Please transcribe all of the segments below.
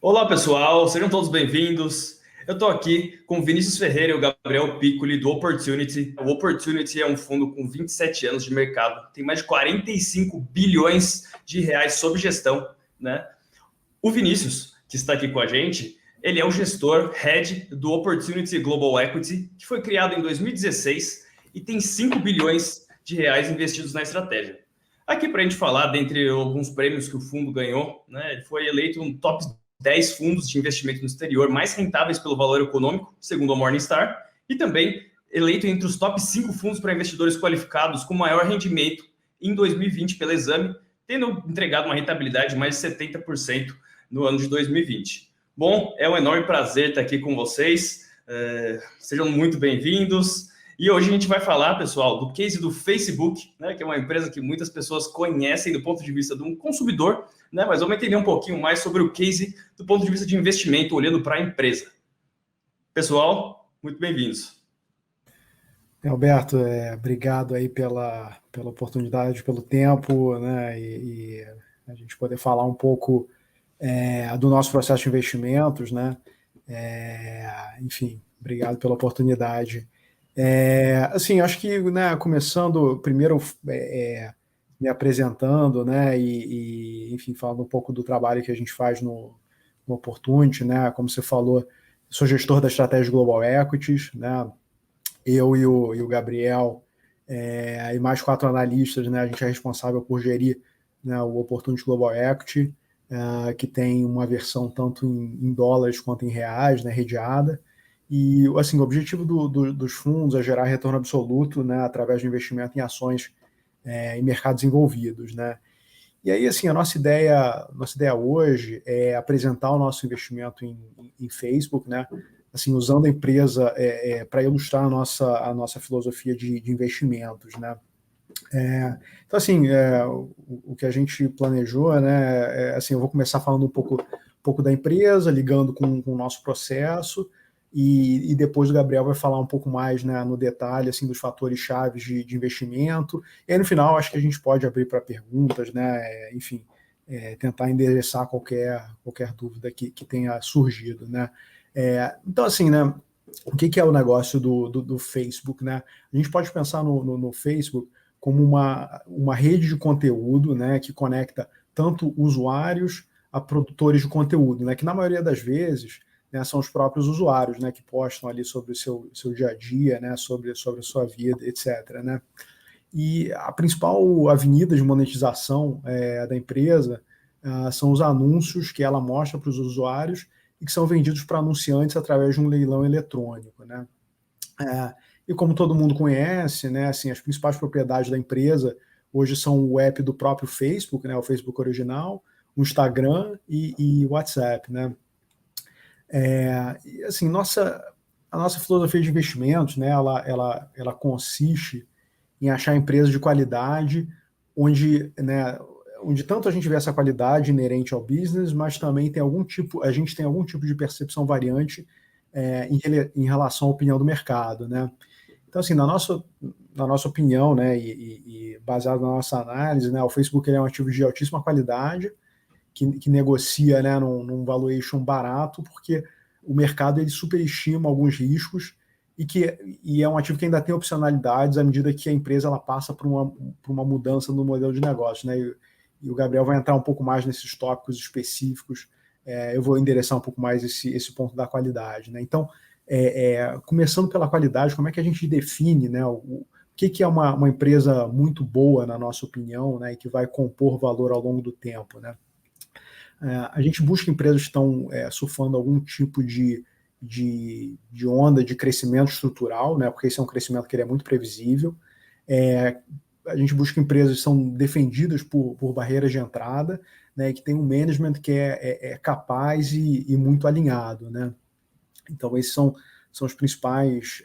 Olá, pessoal, sejam todos bem-vindos. Eu estou aqui com o Vinícius Ferreira e o Gabriel Piccoli do Opportunity. O Opportunity é um fundo com 27 anos de mercado, tem mais de 45 bilhões de reais sob gestão, né? O Vinícius, que está aqui com a gente, ele é o gestor head do Opportunity Global Equity, que foi criado em 2016 e tem 5 bilhões de reais investidos na estratégia. Aqui para a gente falar, dentre alguns prêmios que o fundo ganhou, né, ele foi eleito um top 10 fundos de investimento no exterior mais rentáveis pelo valor econômico, segundo a Morningstar, e também eleito entre os top 5 fundos para investidores qualificados com maior rendimento em 2020 pela Exame, tendo entregado uma rentabilidade de mais de 70% no ano de 2020. Bom, é um enorme prazer estar aqui com vocês, sejam muito bem-vindos. E hoje a gente vai falar, pessoal, do case do Facebook, né, que é uma empresa que muitas pessoas conhecem do ponto de vista de um consumidor, né, mas vamos entender um pouquinho mais sobre o case do ponto de vista de investimento, olhando para a empresa. Pessoal, muito bem-vindos. Alberto, obrigado aí pela oportunidade, pelo tempo, né, e a gente poder falar um pouco do nosso processo de investimentos, né, enfim, obrigado pela oportunidade. Assim, acho que, né, começando primeiro me apresentando, né, enfim, falando um pouco do trabalho que a gente faz no Opportunity, né, como você falou, sou gestor da estratégia Global Equities, né, eu e o Gabriel e mais 4 analistas, né, a gente é responsável por gerir, né, o Opportunity Global Equity, que tem uma versão tanto em dólares quanto em reais, né, redeada. E assim, o objetivo dos fundos é gerar retorno absoluto, né, através de investimento em ações em mercados envolvidos, né. E aí, assim, a nossa ideia hoje é apresentar o nosso investimento em Facebook, né, assim, usando a empresa para ilustrar a nossa filosofia de investimentos, né. Então, assim, o que a gente planejou, né, assim, eu vou começar falando um pouco da empresa, ligando com o nosso processo, e depois o Gabriel vai falar um pouco mais, né, no detalhe, assim, dos fatores chaves de investimento, e aí no final acho que a gente pode abrir para perguntas, né, enfim, tentar endereçar qualquer dúvida que tenha surgido, né. Então, assim, né, o que é o negócio do Facebook, né? A gente pode pensar no Facebook como uma rede de conteúdo, né, que conecta tanto usuários a produtores de conteúdo, né, que na maioria das vezes, né, são os próprios usuários, né, que postam ali sobre o seu dia a dia, né, sobre a sua vida, etc., né. E a principal avenida de monetização da empresa são os anúncios que ela mostra para os usuários e que são vendidos para anunciantes através de um leilão eletrônico, né. E como todo mundo conhece, né, assim, as principais propriedades da empresa hoje são o app do próprio Facebook, né, o Facebook original, o Instagram e o WhatsApp, né. E assim, a nossa filosofia de investimentos, né, ela consiste em achar empresas de qualidade, né, onde tanto a gente vê essa qualidade inerente ao business, mas também a gente tem algum tipo de percepção variante em relação à opinião do mercado, né. Então, assim, na nossa opinião, né, e baseado na nossa análise, né, o Facebook ele é um ativo de altíssima qualidade, que negocia, né, num valuation barato, porque o mercado ele superestima alguns riscos e é um ativo que ainda tem opcionalidades à medida que a empresa ela passa por uma mudança no modelo de negócio, né? E o Gabriel vai entrar um pouco mais nesses tópicos específicos. Eu vou endereçar um pouco mais esse ponto da qualidade, né? Então, começando pela qualidade, como é que a gente define, né, o que é uma empresa muito boa, na nossa opinião, né, e que vai compor valor ao longo do tempo, né? A gente busca empresas que estão surfando algum tipo de onda de crescimento estrutural, né, porque esse é um crescimento que ele é muito previsível. A gente busca empresas que são defendidas por barreiras de entrada, né, que tem um management que é capaz e muito alinhado, né. Então, esses são os principais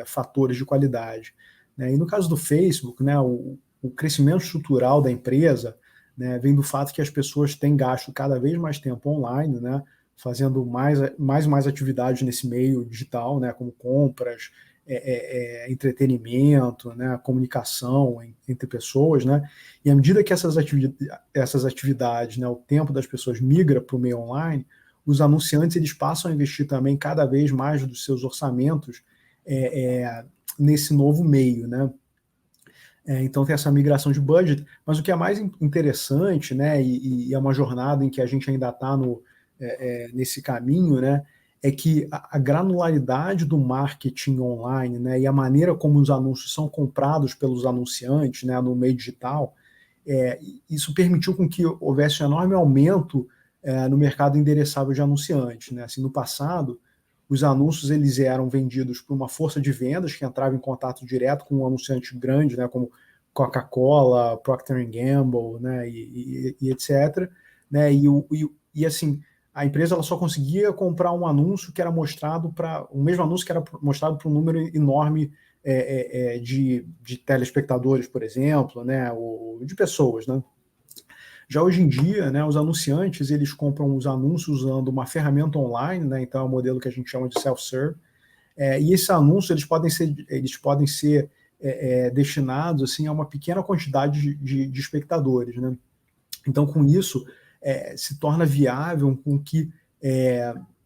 fatores de qualidade, né. E no caso do Facebook, né, o crescimento estrutural da empresa, né, vem do fato que as pessoas têm gasto cada vez mais tempo online, né, fazendo mais atividades nesse meio digital, né, como compras, entretenimento, né, comunicação entre pessoas, né, e à medida que essas atividades, né, o tempo das pessoas migra para o meio online, os anunciantes eles passam a investir também cada vez mais dos seus orçamentos nesse novo meio, né? Então tem essa migração de budget, mas o que é mais interessante, né, e é uma jornada em que a gente ainda está nesse caminho, né, é que a granularidade do marketing online, né, e a maneira como os anúncios são comprados pelos anunciantes, né, no meio digital, isso permitiu com que houvesse um enorme aumento no mercado endereçável de anunciantes, né? Assim, no passado, os anúncios eles eram vendidos por uma força de vendas que entrava em contato direto com um anunciante grande, né, como Coca-Cola, Procter Gamble, né, e etc. Né, e assim, a empresa ela só conseguia comprar um anúncio que era mostrado o mesmo anúncio que era mostrado para um número enorme de telespectadores, por exemplo, né, ou de pessoas, né? Já hoje em dia, né, os anunciantes eles compram os anúncios usando uma ferramenta online, né, então é um modelo que a gente chama de self-serve, e esses anúncios eles podem ser destinados assim, a uma pequena quantidade de espectadores. Né? Então, com isso, se torna viável com que,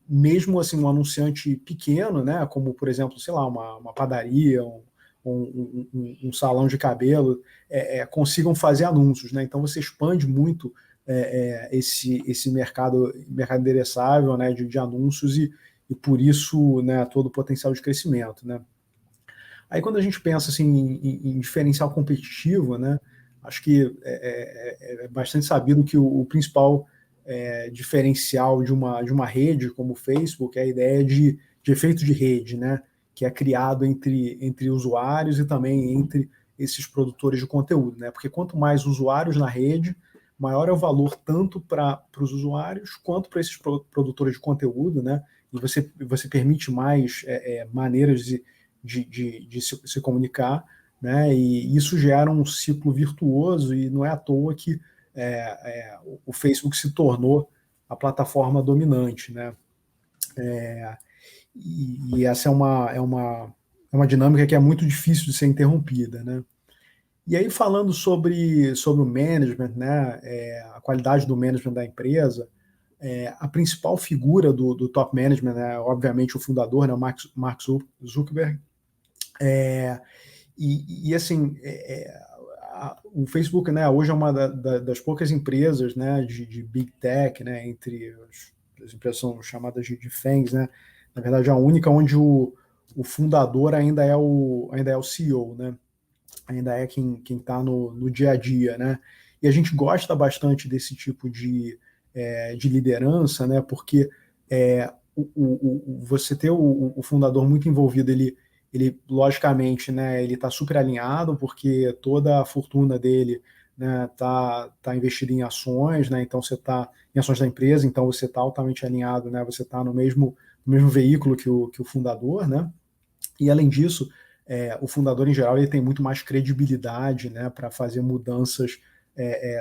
mesmo assim, um anunciante pequeno, né, como, por exemplo, sei lá, uma padaria, um salão de cabelo, consigam fazer anúncios. Né? Então, você expande muito esse mercado endereçável, né, de anúncios e por isso, né, todo o potencial de crescimento. Né? Aí, quando a gente pensa assim, em diferencial competitivo, né, acho que é bastante sabido que o principal diferencial de uma rede como o Facebook é a ideia de efeito de rede, né, que é criado entre usuários e também entre esses produtores de conteúdo. Né, porque quanto mais usuários na rede, maior é o valor tanto para os usuários quanto para esses produtores de conteúdo, né, e você permite mais maneiras de se comunicar, né? E isso gera um ciclo virtuoso e não é à toa que o Facebook se tornou a plataforma dominante, né? E essa é uma dinâmica que é muito difícil de ser interrompida, né? E aí falando sobre o management, né? A qualidade do management da empresa, a principal figura do top management é, obviamente, o fundador, né, o Mark Zuckerberg. Assim, o Facebook, né, hoje é uma das poucas empresas, né, de Big Tech, né, entre as empresas são chamadas de FANGs, né, na verdade a única onde o fundador ainda é o CEO, né, ainda é quem está no dia a dia, né, e a gente gosta bastante desse tipo de liderança, né, porque você ter o fundador muito envolvido, ele logicamente, né, ele está super alinhado, porque toda a fortuna dele, né, tá investida em ações, né, então você está em ações da empresa, então você está altamente alinhado, né, você está no mesmo veículo que o fundador, né, e além disso, o fundador em geral ele tem muito mais credibilidade, né, para fazer mudanças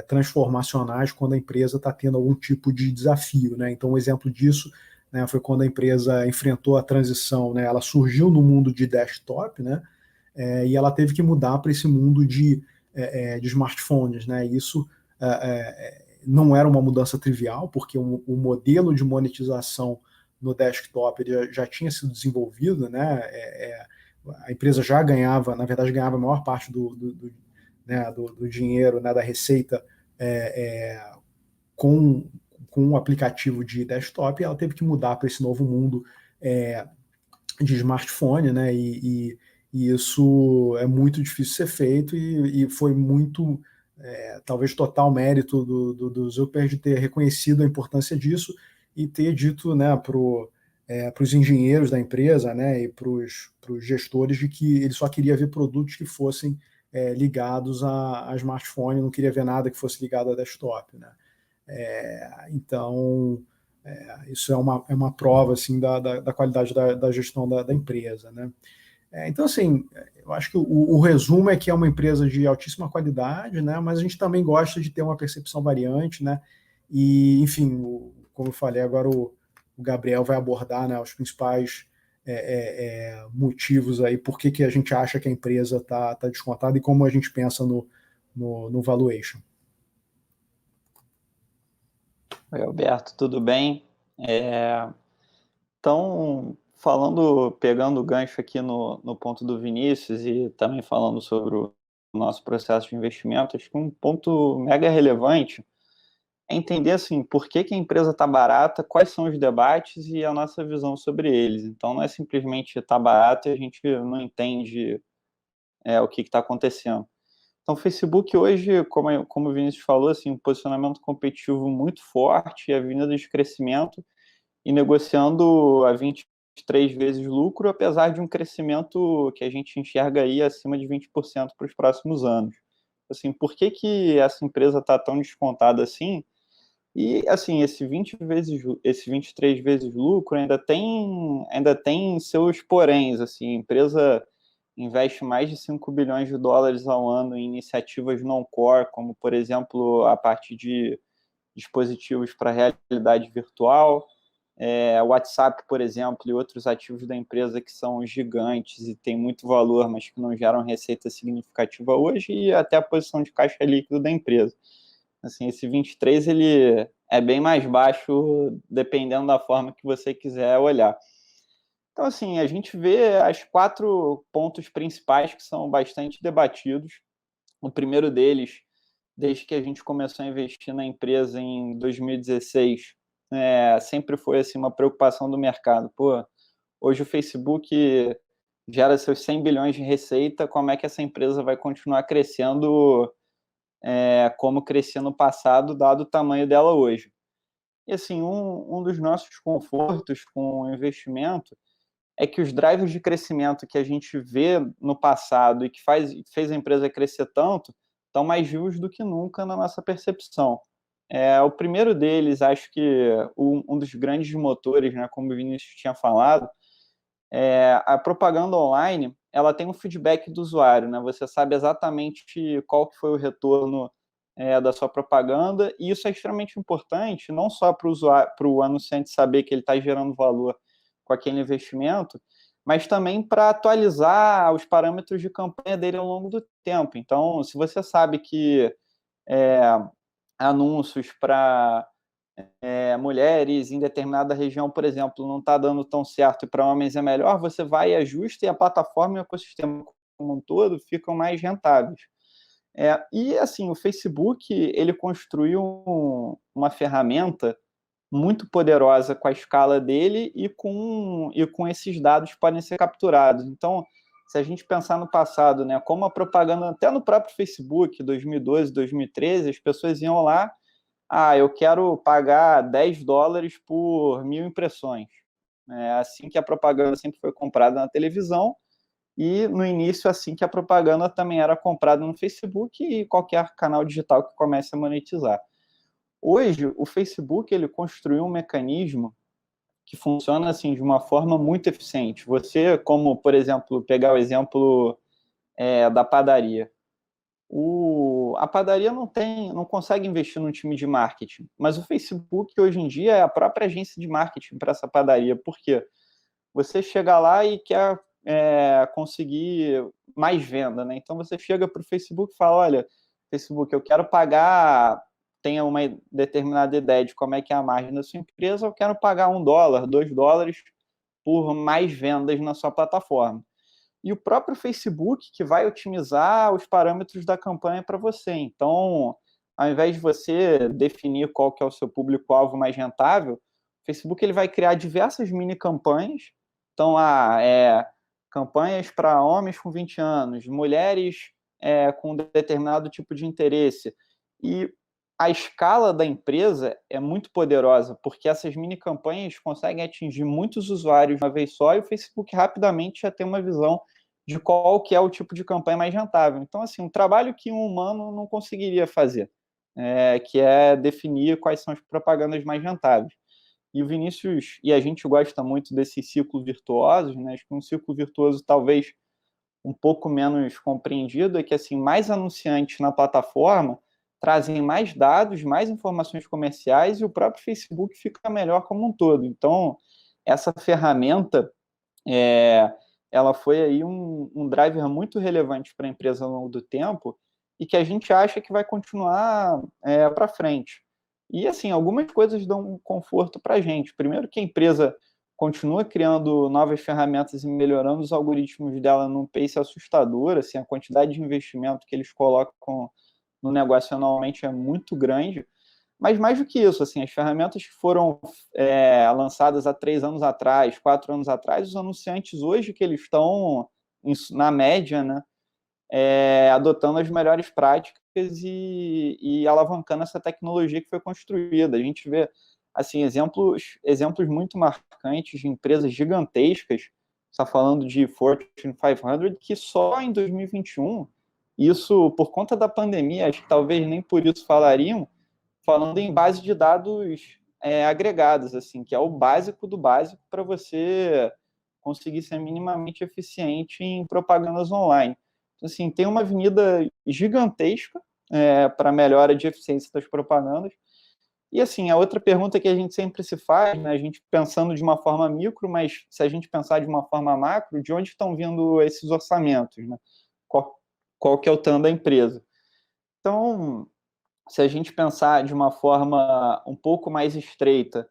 transformacionais quando a empresa está tendo algum tipo de desafio, né, então um exemplo disso, né, foi quando a empresa enfrentou a transição, né, ela surgiu no mundo de desktop, né, e ela teve que mudar para esse mundo de smartphones, né, isso não era uma mudança trivial, porque o modelo de monetização no desktop ele já tinha sido desenvolvido, né, a empresa já ganhava, na verdade ganhava a maior parte do dinheiro, né, da receita com um aplicativo de desktop, e ela teve que mudar para esse novo mundo de smartphone, né? E isso é muito difícil de ser feito e foi muito, talvez total mérito do Zuckerberg de ter reconhecido a importância disso e ter dito, né, para os engenheiros da empresa, né, e para os gestores de que ele só queria ver produtos que fossem ligados a smartphone, não queria ver nada que fosse ligado a desktop, né? Então, isso é uma prova assim, da qualidade da gestão da empresa. Né? Então, assim, eu acho que o resumo é que é uma empresa de altíssima qualidade, né? Mas a gente também gosta de ter uma percepção variante, né? E, enfim, como eu falei, agora o Gabriel vai abordar, né, os principais motivos aí, por que a gente acha que a empresa está descontada e como a gente pensa no valuation. Oi, Alberto, tudo bem? Então, pegando o gancho aqui no ponto do Vinícius e também falando sobre o nosso processo de investimento, acho que um ponto mega relevante é entender assim, por que a empresa está barata, quais são os debates e a nossa visão sobre eles. Então, não é simplesmente está barata e a gente não entende o que está acontecendo. Então, o Facebook hoje, como o Vinícius falou, assim, um posicionamento competitivo muito forte, avenida de crescimento, e negociando a 23 vezes lucro, apesar de um crescimento que a gente enxerga aí acima de 20% para os próximos anos. Assim, por que essa empresa está tão descontada assim? E, assim, esse 23 vezes lucro ainda tem seus poréns, assim, a empresa investe mais de 5 bilhões de dólares ao ano em iniciativas non-core, como, por exemplo, a parte de dispositivos para realidade virtual, o WhatsApp, por exemplo, e outros ativos da empresa que são gigantes e têm muito valor, mas que não geram receita significativa hoje, e até a posição de caixa líquido da empresa. Assim, esse 23 ele é bem mais baixo, dependendo da forma que você quiser olhar. Então, assim, a gente vê as 4 pontos principais que são bastante debatidos. O primeiro deles, desde que a gente começou a investir na empresa em 2016, sempre foi assim, uma preocupação do mercado. Pô, hoje o Facebook gera seus 100 bilhões de receita, como é que essa empresa vai continuar crescendo como crescia no passado, dado o tamanho dela hoje? E assim, um dos nossos confortos com o investimento é que os drivers de crescimento que a gente vê no passado e que fez a empresa crescer tanto, estão mais vivos do que nunca na nossa percepção. O primeiro deles, acho que um dos grandes motores, né, como o Vinícius tinha falado, a propaganda online, ela tem um feedback do usuário, né? Você sabe exatamente qual que foi o retorno da sua propaganda, e isso é extremamente importante, não só para o usuário, para o anunciante saber que ele está gerando valor com aquele investimento, mas também para atualizar os parâmetros de campanha dele ao longo do tempo. Então, se você sabe que anúncios para mulheres em determinada região, por exemplo, não está dando tão certo e para homens é melhor, você vai e ajusta, e a plataforma e o ecossistema como um todo ficam mais rentáveis. E assim, o Facebook ele construiu uma ferramenta muito poderosa com a escala dele e com esses dados que podem ser capturados. Então, se a gente pensar no passado, né, como a propaganda, até no próprio Facebook, 2012, 2013, as pessoas iam lá, eu quero pagar 10 dólares por 1.000 impressões. É assim que a propaganda sempre foi comprada na televisão, e no início assim que a propaganda também era comprada no Facebook e qualquer canal digital que comece a monetizar. Hoje, o Facebook ele construiu um mecanismo que funciona assim de uma forma muito eficiente. Você, como, por exemplo, pegar o exemplo da padaria. A padaria não consegue investir num time de marketing, mas o Facebook hoje em dia é a própria agência de marketing para essa padaria. Por quê? Você chega lá e quer conseguir mais venda, né? Então você chega para o Facebook e fala, olha, Facebook, eu quero pagar, tenha uma determinada ideia de como é que é a margem da sua empresa, eu quero pagar $1, $2 por mais vendas na sua plataforma. E o próprio Facebook que vai otimizar os parâmetros da campanha para você. Então, ao invés de você definir qual que é o seu público-alvo mais rentável, o Facebook ele vai criar diversas mini campanhas. Então, campanhas para homens com 20 anos, mulheres com determinado tipo de interesse. E a escala da empresa é muito poderosa, porque essas mini campanhas conseguem atingir muitos usuários de uma vez só, e o Facebook rapidamente já tem uma visão de qual que é o tipo de campanha mais rentável. Então, assim, um trabalho que um humano não conseguiria fazer, que é definir quais são as propagandas mais rentáveis. E o Vinícius, e a gente gosta muito desses ciclos virtuosos, né? Acho que um ciclo virtuoso talvez um pouco menos compreendido é que, assim, mais anunciantes na plataforma trazem mais dados, mais informações comerciais, e o próprio Facebook fica melhor como um todo. Então, essa ferramenta ela foi aí um driver muito relevante para a empresa ao longo do tempo, e que a gente acha que vai continuar para frente. E, assim, algumas coisas dão um conforto para a gente. Primeiro que a empresa continua criando novas ferramentas e melhorando os algoritmos dela num pace assustador, assim, a quantidade de investimento que eles colocam no negócio anualmente é muito grande. Mas mais do que isso, assim, as ferramentas que foram lançadas há 3 anos atrás, 4 anos atrás, os anunciantes hoje que eles estão, na média, né, adotando as melhores práticas e alavancando essa tecnologia que foi construída. A gente vê assim, exemplos muito marcantes de empresas gigantescas, está falando de Fortune 500, que só em 2021, isso por conta da pandemia, acho que talvez nem por isso falariam, falando em base de dados agregados, assim, que é o básico do básico para você conseguir ser minimamente eficiente em propagandas online. Então, assim, tem uma avenida gigantesca para melhora de eficiência das propagandas. E, assim, a outra pergunta que a gente sempre se faz, né, a gente pensando de uma forma micro, mas se a gente pensar de uma forma macro, de onde estão vindo esses orçamentos, né? Qual que é o TAM da empresa? Então, se a gente pensar de uma forma um pouco mais estreita,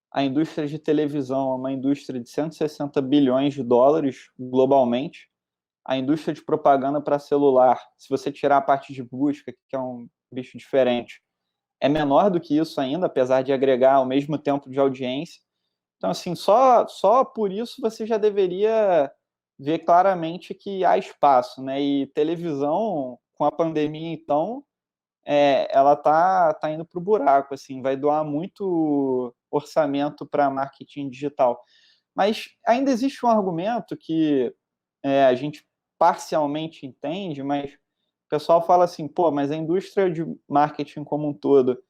a indústria de televisão é uma indústria de 160 bilhões de dólares globalmente. A indústria de propaganda para celular, se você tirar a parte de busca, que é um bicho diferente, é menor do que isso ainda, apesar de agregar o mesmo tempo de audiência. Então, assim, só por isso você já deveria ver claramente que há espaço, né? E televisão, com a pandemia, então, ela tá indo para o buraco, assim, vai doar muito orçamento para marketing digital. Mas ainda existe um argumento que a gente parcialmente entende, mas o pessoal fala assim, pô, mas a indústria de marketing como um todo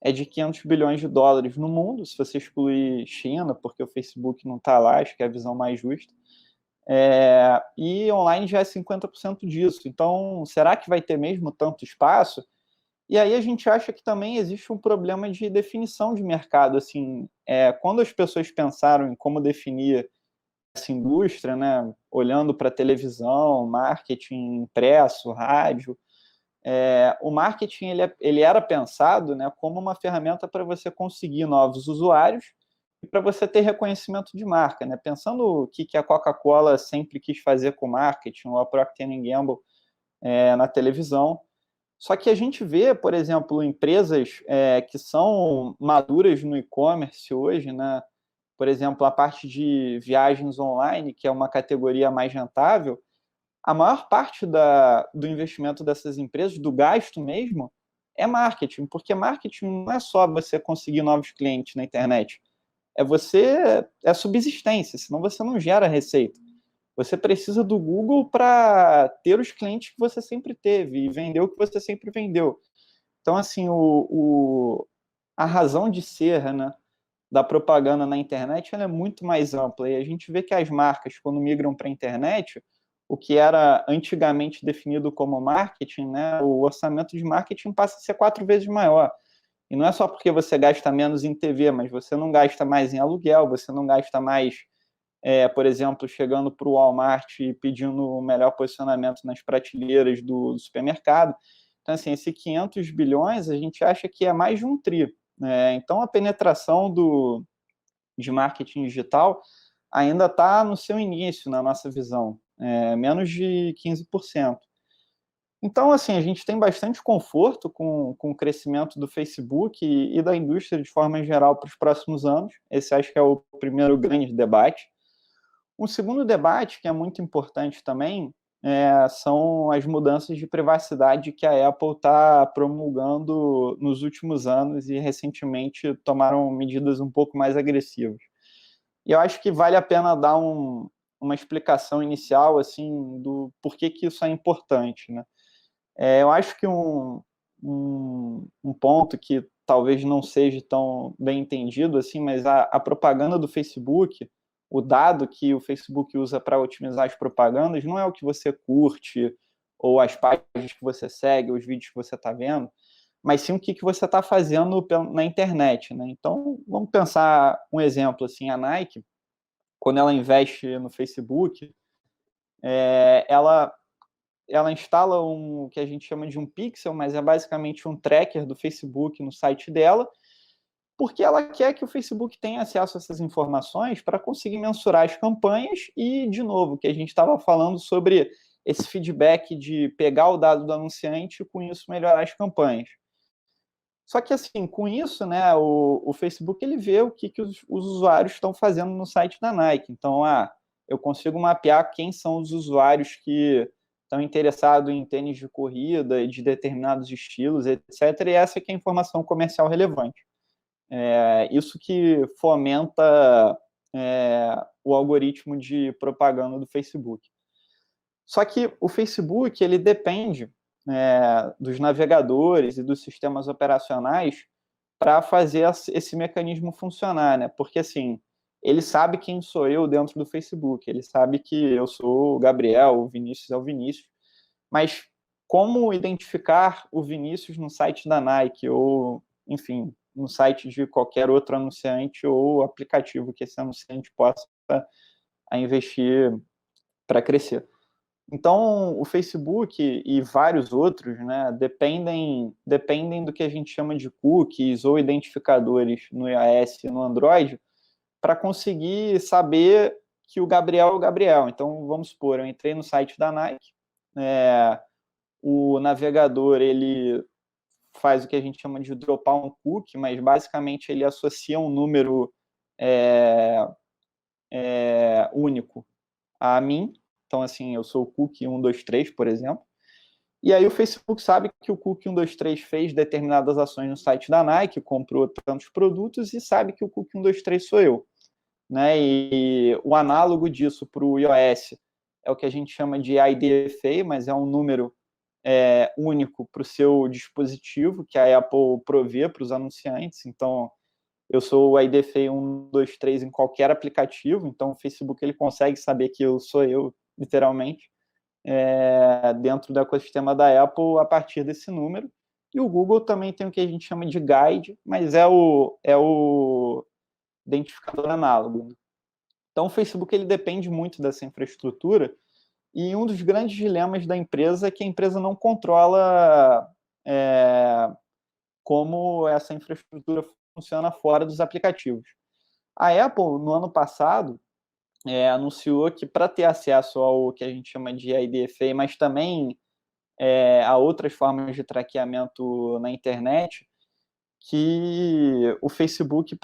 é de 500 bilhões de dólares no mundo, se você excluir China, porque o Facebook não está lá, acho que é a visão mais justa. E online já é 50% disso. Então, será que vai ter mesmo tanto espaço? E aí a gente acha que também existe um problema de definição de mercado. Assim, quando as pessoas pensaram em como definir essa indústria, né, olhando para televisão, marketing impresso, rádio, o marketing ele era pensado, né, como uma ferramenta para você conseguir novos usuários e para você ter reconhecimento de marca, né? Pensando o que a Coca-Cola sempre quis fazer com marketing, ou a Procter Gamble na televisão. Só que a gente vê, por exemplo, empresas que são maduras no e-commerce hoje, né? Por exemplo, a parte de viagens online, que é uma categoria mais rentável, a maior parte do investimento dessas empresas, do gasto mesmo, é marketing, porque marketing não é só você conseguir novos clientes na internet, é subsistência, senão você não gera receita. Você precisa do Google para ter os clientes que você sempre teve e vender o que você sempre vendeu. Então, assim, a razão de ser, né, da propaganda na internet ela é muito mais ampla. E a gente vê que as marcas, quando migram para a internet, o que era antigamente definido como marketing, né, o orçamento de marketing passa a ser 4 vezes maior. E não é só porque você gasta menos em TV, mas você não gasta mais em aluguel, você não gasta mais, por exemplo, chegando para o Walmart e pedindo o melhor posicionamento nas prateleiras do supermercado. Então, assim, esse 500 bilhões a gente acha que é mais de um tri. Então, a penetração de marketing digital ainda está no seu início, na nossa visão, menos de 15%. Então, assim, a gente tem bastante conforto com o crescimento do Facebook e da indústria de forma geral para os próximos anos. Esse acho que é o primeiro grande debate. Um segundo debate, que é muito importante também, são as mudanças de privacidade que a Apple está promulgando nos últimos anos e recentemente tomaram medidas um pouco mais agressivas. E eu acho que vale a pena dar uma explicação inicial assim do porquê que isso é importante, né? Eu acho que um ponto que talvez não seja tão bem entendido assim, mas a propaganda do Facebook, o dado que o Facebook usa para otimizar as propagandas, não é o que você curte ou as páginas que você segue, os vídeos que você está vendo, mas sim o que você está fazendo na internet, né? Então, vamos pensar um exemplo assim, a Nike, quando ela investe no Facebook, ela instala o que a gente chama de um pixel, mas é basicamente um tracker do Facebook no site dela, Porque ela quer que o Facebook tenha acesso a essas informações para conseguir mensurar as campanhas e, de novo, que a gente estava falando sobre esse feedback de pegar o dado do anunciante e, com isso, melhorar as campanhas. Só que, assim, com isso, né, o Facebook ele vê o que os usuários estão fazendo no site da Nike. Então, eu consigo mapear quem são os usuários que estão interessados em tênis de corrida e de determinados estilos, etc. E essa que é a informação comercial relevante. Isso que fomenta o algoritmo de propaganda do Facebook. Só que o Facebook ele depende dos navegadores e dos sistemas operacionais para fazer esse mecanismo funcionar, né? Porque, assim, ele sabe quem sou eu dentro do Facebook, ele sabe que eu sou o Gabriel, o Vinícius é o Vinícius, mas como identificar o Vinícius no site da Nike ou, enfim, no site de qualquer outro anunciante ou aplicativo que esse anunciante possa investir para crescer. Então, o Facebook e vários outros, né, dependem do que a gente chama de cookies ou identificadores no iOS e no Android para conseguir saber que o Gabriel é o Gabriel. Então, vamos supor, eu entrei no site da Nike, o navegador ele faz o que a gente chama de dropar um cookie, mas basicamente ele associa um número único a mim. Então, assim, eu sou o cookie 123, por exemplo. E aí o Facebook sabe que o cookie 123 fez determinadas ações no site da Nike, comprou tantos produtos e sabe que o cookie 123 sou eu. Né? E o análogo disso para o iOS é o que a gente chama de IDFA, mas é um número único para o seu dispositivo, que a Apple provê para os anunciantes. Então, eu sou o IDFA 123 em qualquer aplicativo, então o Facebook ele consegue saber que eu sou eu, literalmente, dentro do ecossistema da Apple a partir desse número. E o Google também tem o que a gente chama de guide, mas é o identificador análogo. Então, o Facebook ele depende muito dessa infraestrutura, e um dos grandes dilemas da empresa é que a empresa não controla como essa infraestrutura funciona fora dos aplicativos. A Apple, no ano passado, anunciou que para ter acesso ao que a gente chama de IDFA, mas também a outras formas de traqueamento na internet, que o Facebook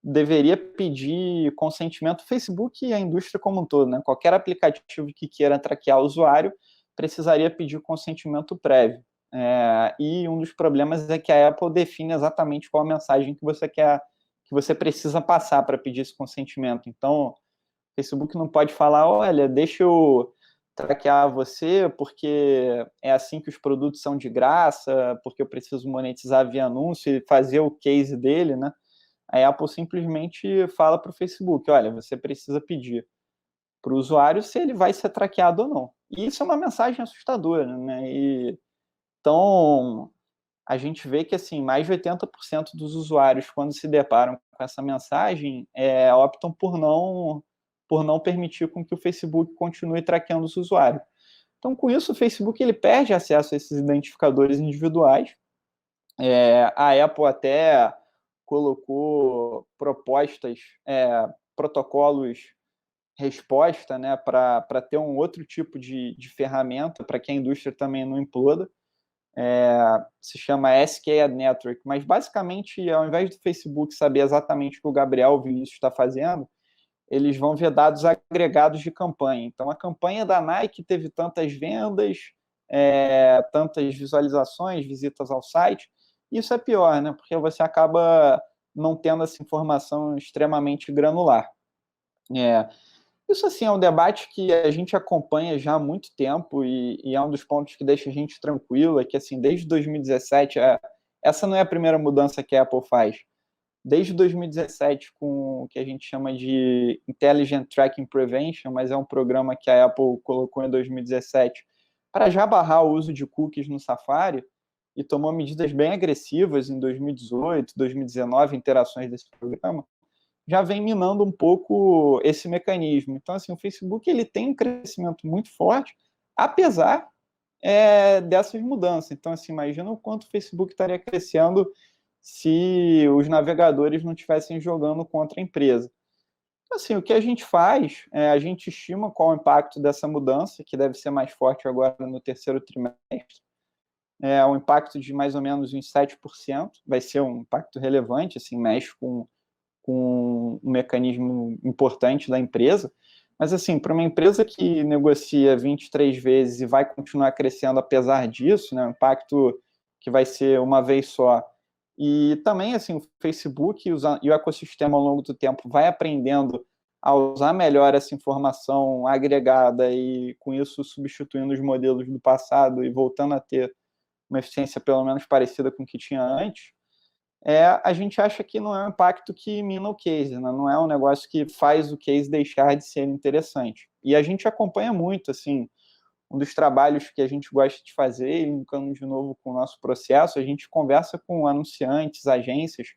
deveria pedir consentimento, o Facebook e a indústria como um todo, né? Qualquer aplicativo que queira traquear o usuário precisaria pedir consentimento prévio. E um dos problemas é que a Apple define exatamente qual a mensagem que você quer, que você precisa passar para pedir esse consentimento. Então, o Facebook não pode falar, olha, deixa eu traquear você porque é assim que os produtos são de graça, porque eu preciso monetizar via anúncio e fazer o case dele, né? A Apple simplesmente fala para o Facebook, olha, você precisa pedir para o usuário se ele vai ser traqueado ou não. E isso é uma mensagem assustadora, né? Então, a gente vê que assim, mais de 80% dos usuários, quando se deparam com essa mensagem, optam por não permitir com que o Facebook continue traqueando os usuários. Então, com isso, o Facebook ele perde acesso a esses identificadores individuais. A Apple até colocou propostas, protocolos resposta, né, para ter um outro tipo de ferramenta para que a indústria também não imploda. Se chama SK Network, mas basicamente, ao invés do Facebook saber exatamente o que o Gabriel Vinícius está fazendo, eles vão ver dados agregados de campanha. Então, a campanha da Nike teve tantas vendas, tantas visualizações, visitas ao site. Isso é pior, né? Porque você acaba não tendo essa informação extremamente granular. Isso, assim, é um debate que a gente acompanha já há muito tempo e é um dos pontos que deixa a gente tranquilo, é que, assim, desde 2017, essa não é a primeira mudança que a Apple faz. Desde 2017, com o que a gente chama de Intelligent Tracking Prevention, mas é um programa que a Apple colocou em 2017 para já barrar o uso de cookies no Safari, e tomou medidas bem agressivas em 2018, 2019, interações desse programa, já vem minando um pouco esse mecanismo. Então, assim, o Facebook ele tem um crescimento muito forte, apesar dessas mudanças. Então, assim, imagina o quanto o Facebook estaria crescendo se os navegadores não estivessem jogando contra a empresa. Assim, o que a gente faz, a gente estima qual o impacto dessa mudança, que deve ser mais forte agora no terceiro trimestre, um impacto de mais ou menos uns 7%, vai ser um impacto relevante, assim, mexe com um mecanismo importante da empresa, mas assim, para uma empresa que negocia 23 vezes e vai continuar crescendo apesar disso, né, um impacto que vai ser uma vez só, e também assim, o Facebook e o ecossistema ao longo do tempo vai aprendendo a usar melhor essa informação agregada e com isso substituindo os modelos do passado e voltando a ter uma eficiência pelo menos parecida com o que tinha antes, a gente acha que não é um impacto que mina o case, né? Não é um negócio que faz o case deixar de ser interessante. E a gente acompanha muito, assim, um dos trabalhos que a gente gosta de fazer, e linkando de novo com o nosso processo, a gente conversa com anunciantes, agências,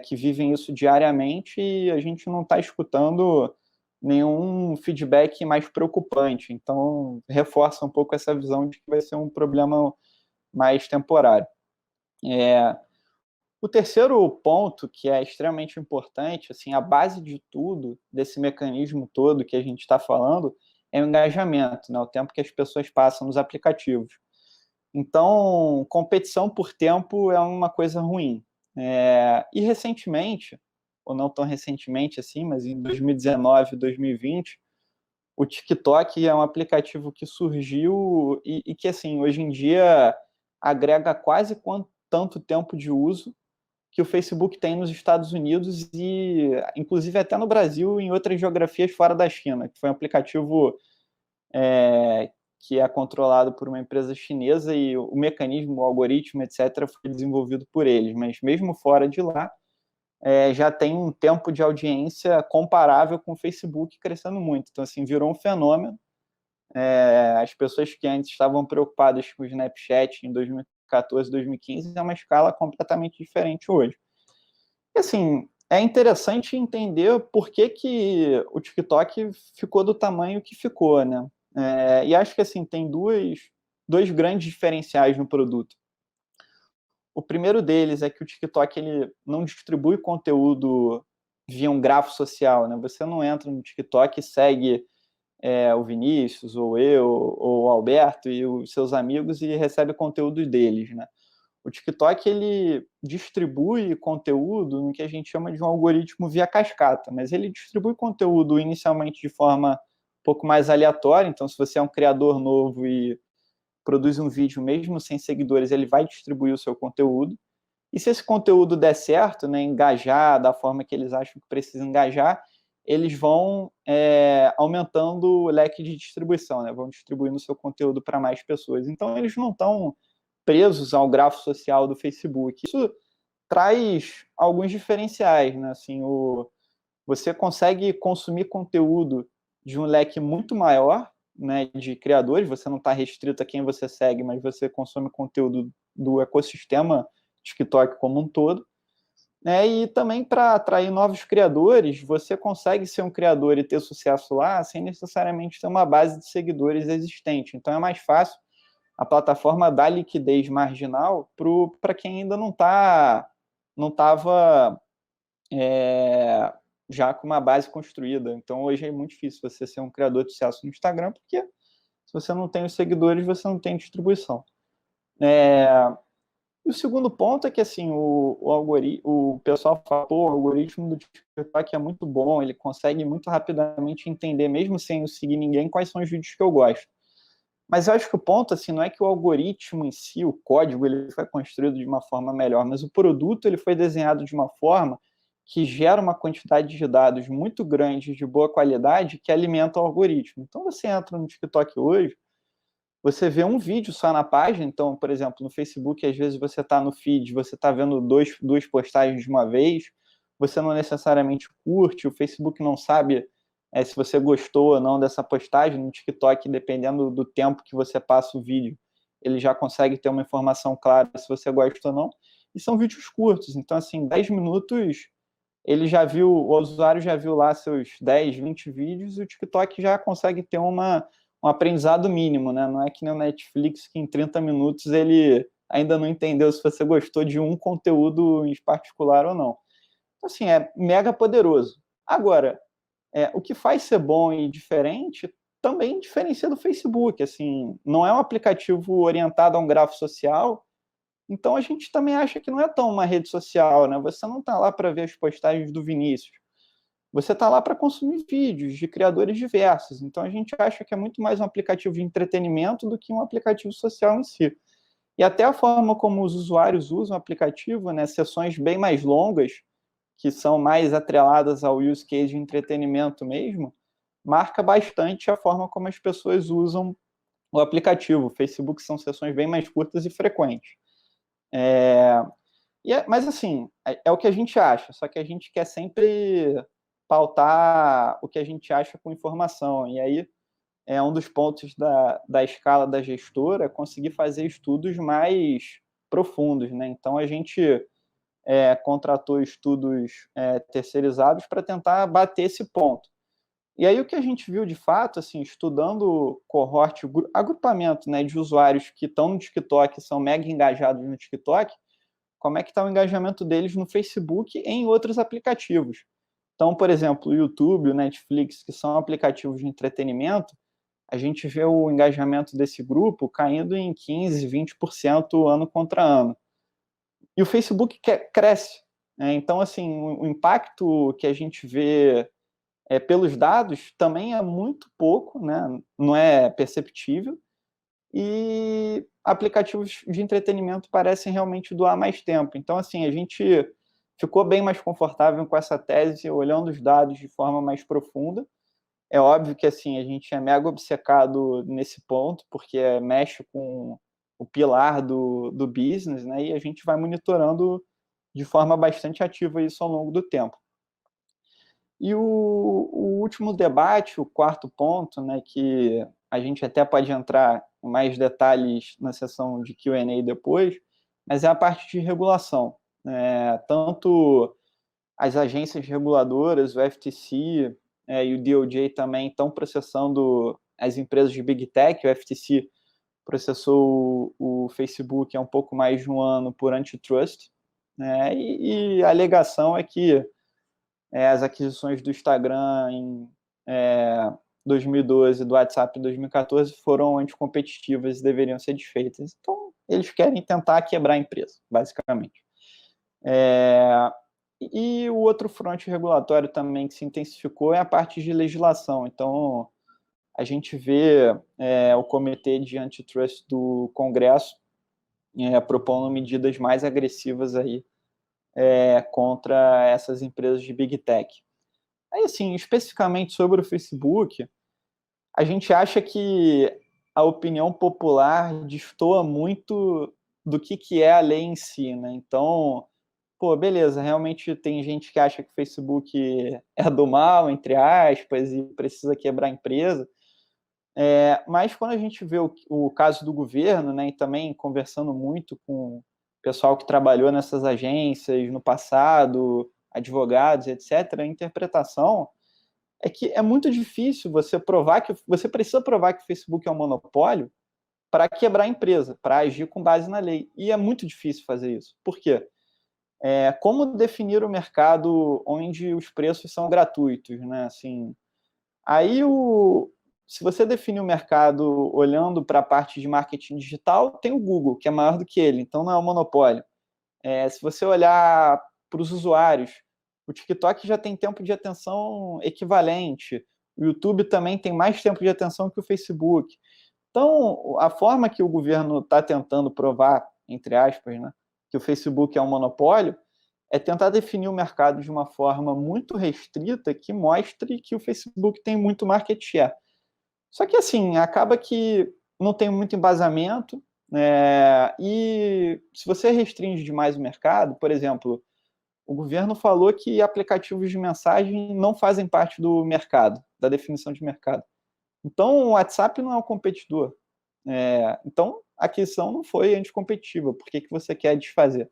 que vivem isso diariamente e a gente não está escutando nenhum feedback mais preocupante. Então, reforça um pouco essa visão de que vai ser um problema mais temporário. O terceiro ponto, que é extremamente importante, assim, a base de tudo, desse mecanismo todo que a gente está falando, é o engajamento, né? O tempo que as pessoas passam nos aplicativos. Então, competição por tempo é uma coisa ruim. E recentemente, ou não tão recentemente assim, mas em 2019, 2020, o TikTok é um aplicativo que surgiu e que, assim, hoje em dia agrega quase tanto tempo de uso que o Facebook tem nos Estados Unidos e, inclusive, até no Brasil e em outras geografias fora da China, que foi um aplicativo que é controlado por uma empresa chinesa e o mecanismo, o algoritmo, etc., foi desenvolvido por eles. Mas mesmo fora de lá, já tem um tempo de audiência comparável com o Facebook crescendo muito. Então, assim, virou um fenômeno. As pessoas que antes estavam preocupadas com o Snapchat em 2014, 2015, é uma escala completamente diferente hoje. E, assim, é interessante entender por que o TikTok ficou do tamanho que ficou, né? E acho que, assim, tem dois grandes diferenciais no produto. O primeiro deles é que o TikTok ele não distribui conteúdo via um grafo social, né? Você não entra no TikTok e segue o Vinícius, ou eu, ou o Alberto e os seus amigos e recebe conteúdo deles, né? O TikTok ele distribui conteúdo no que a gente chama de um algoritmo via cascata, mas ele distribui conteúdo inicialmente de forma um pouco mais aleatória. Então, se você é um criador novo e produz um vídeo mesmo sem seguidores, ele vai distribuir o seu conteúdo. E se esse conteúdo der certo, né, engajar da forma que eles acham que precisa engajar, eles vão aumentando o leque de distribuição, né? Vão distribuindo o seu conteúdo para mais pessoas. Então, eles não estão presos ao grafo social do Facebook. Isso traz alguns diferenciais, né? Assim, você consegue consumir conteúdo de um leque muito maior, né, de criadores. Você não está restrito a quem você segue, mas você consome conteúdo do ecossistema TikTok como um todo. E também para atrair novos criadores, você consegue ser um criador e ter sucesso lá sem necessariamente ter uma base de seguidores existente. Então é mais fácil a plataforma dar liquidez marginal para quem ainda não estava já com uma base construída. Então hoje é muito difícil você ser um criador de sucesso no Instagram, porque se você não tem os seguidores, você não tem distribuição. E o segundo ponto é que, assim, o pessoal fala, o algoritmo do TikTok é muito bom, ele consegue muito rapidamente entender, mesmo sem eu seguir ninguém, quais são os vídeos que eu gosto. Mas eu acho que o ponto, assim, não é que o algoritmo em si, o código, ele foi construído de uma forma melhor, mas o produto ele foi desenhado de uma forma que gera uma quantidade de dados muito grande, de boa qualidade, que alimenta o algoritmo. Então, você entra no TikTok hoje, você vê um vídeo só na página. Então, por exemplo, no Facebook, às vezes você está no feed, você está vendo duas postagens de uma vez, você não necessariamente curte, o Facebook não sabe se você gostou ou não dessa postagem. No TikTok, dependendo do tempo que você passa o vídeo, ele já consegue ter uma informação clara se você gosta ou não. E são vídeos curtos, então, assim, 10 minutos, o usuário já viu lá seus 10, 20 vídeos, e o TikTok já consegue ter um aprendizado mínimo, né? Não é que nem o Netflix, que em 30 minutos ele ainda não entendeu se você gostou de um conteúdo em particular ou não. Então, assim, é mega poderoso. Agora, o que faz ser bom e diferente também diferencia do Facebook. Assim, não é um aplicativo orientado a um grafo social, então a gente também acha que não é tão uma rede social, né? Você não está lá para ver as postagens do Vinícius. Você está lá para consumir vídeos de criadores diversos. Então a gente acha que é muito mais um aplicativo de entretenimento do que um aplicativo social em si. E até a forma como os usuários usam o aplicativo, né? Sessões bem mais longas, que são mais atreladas ao use case de entretenimento mesmo, marca bastante a forma como as pessoas usam o aplicativo. O Facebook são sessões bem mais curtas e frequentes. Mas, assim, é o que a gente acha, só que a gente quer sempre pautar o que a gente acha com informação. E aí, um dos pontos da escala da gestora conseguir fazer estudos mais profundos, né? Então, a gente contratou estudos terceirizados para tentar bater esse ponto. E aí o que a gente viu de fato, assim, estudando cohort, agrupamento, né, de usuários que estão no TikTok, são mega engajados no TikTok, como é que está o engajamento deles no Facebook e em outros aplicativos. Então, por exemplo, o YouTube, o Netflix, que são aplicativos de entretenimento, a gente vê o engajamento desse grupo caindo em 15%, 20% ano contra ano. E o Facebook cresce. Né? Então, assim, o impacto que a gente vê pelos dados também é muito pouco, né? Não é perceptível. E aplicativos de entretenimento parecem realmente doar mais tempo. Então, assim, a gente ficou bem mais confortável com essa tese, olhando os dados de forma mais profunda. É óbvio que, assim, a gente é mega obcecado nesse ponto, porque mexe com o pilar do business, né? E a gente vai monitorando de forma bastante ativa isso ao longo do tempo. E o último debate, o quarto ponto, né, que a gente até pode entrar em mais detalhes na sessão de Q&A depois, mas é a parte de regulação. Tanto as agências reguladoras, o FTC e o DOJ também estão processando as empresas de Big Tech. O FTC processou o Facebook há um pouco mais de um ano por antitrust, né, e a alegação é que as aquisições do Instagram em 2012 e do WhatsApp em 2014 foram anticompetitivas e deveriam ser desfeitas. Então, eles querem tentar quebrar a empresa, basicamente. E o outro fronte regulatório também que se intensificou é a parte de legislação. Então, a gente vê o Comitê de Antitrust do Congresso propondo medidas mais agressivas aí, contra essas empresas de Big Tech. Aí, assim, especificamente sobre o Facebook, a gente acha que a opinião popular destoa muito do que é a lei em si, né? Então, beleza, realmente tem gente que acha que o Facebook é do mal, entre aspas, e precisa quebrar a empresa. Mas quando a gente vê o caso do governo, né, e também conversando muito com o pessoal que trabalhou nessas agências no passado, advogados, etc., a interpretação é que é muito difícil você precisa provar que o Facebook é um monopólio para quebrar a empresa, para agir com base na lei. E é muito difícil fazer isso. Por quê? Como definir o mercado onde os preços são gratuitos, né? Assim, aí se você definir o mercado olhando para a parte de marketing digital, tem o Google, que é maior do que ele, então não é um monopólio. Se você olhar para os usuários, o TikTok já tem tempo de atenção equivalente, o YouTube também tem mais tempo de atenção que o Facebook. Então, a forma que o governo está tentando provar, entre aspas, né, que o Facebook é um monopólio, é tentar definir o mercado de uma forma muito restrita que mostre que o Facebook tem muito market share. Só que, assim, acaba que não tem muito embasamento, e se você restringe demais o mercado, por exemplo, o governo falou que aplicativos de mensagem não fazem parte do mercado, da definição de mercado. Então, o WhatsApp não é um competidor. Então, a aquisição não foi anticompetitiva. Por que você quer desfazer?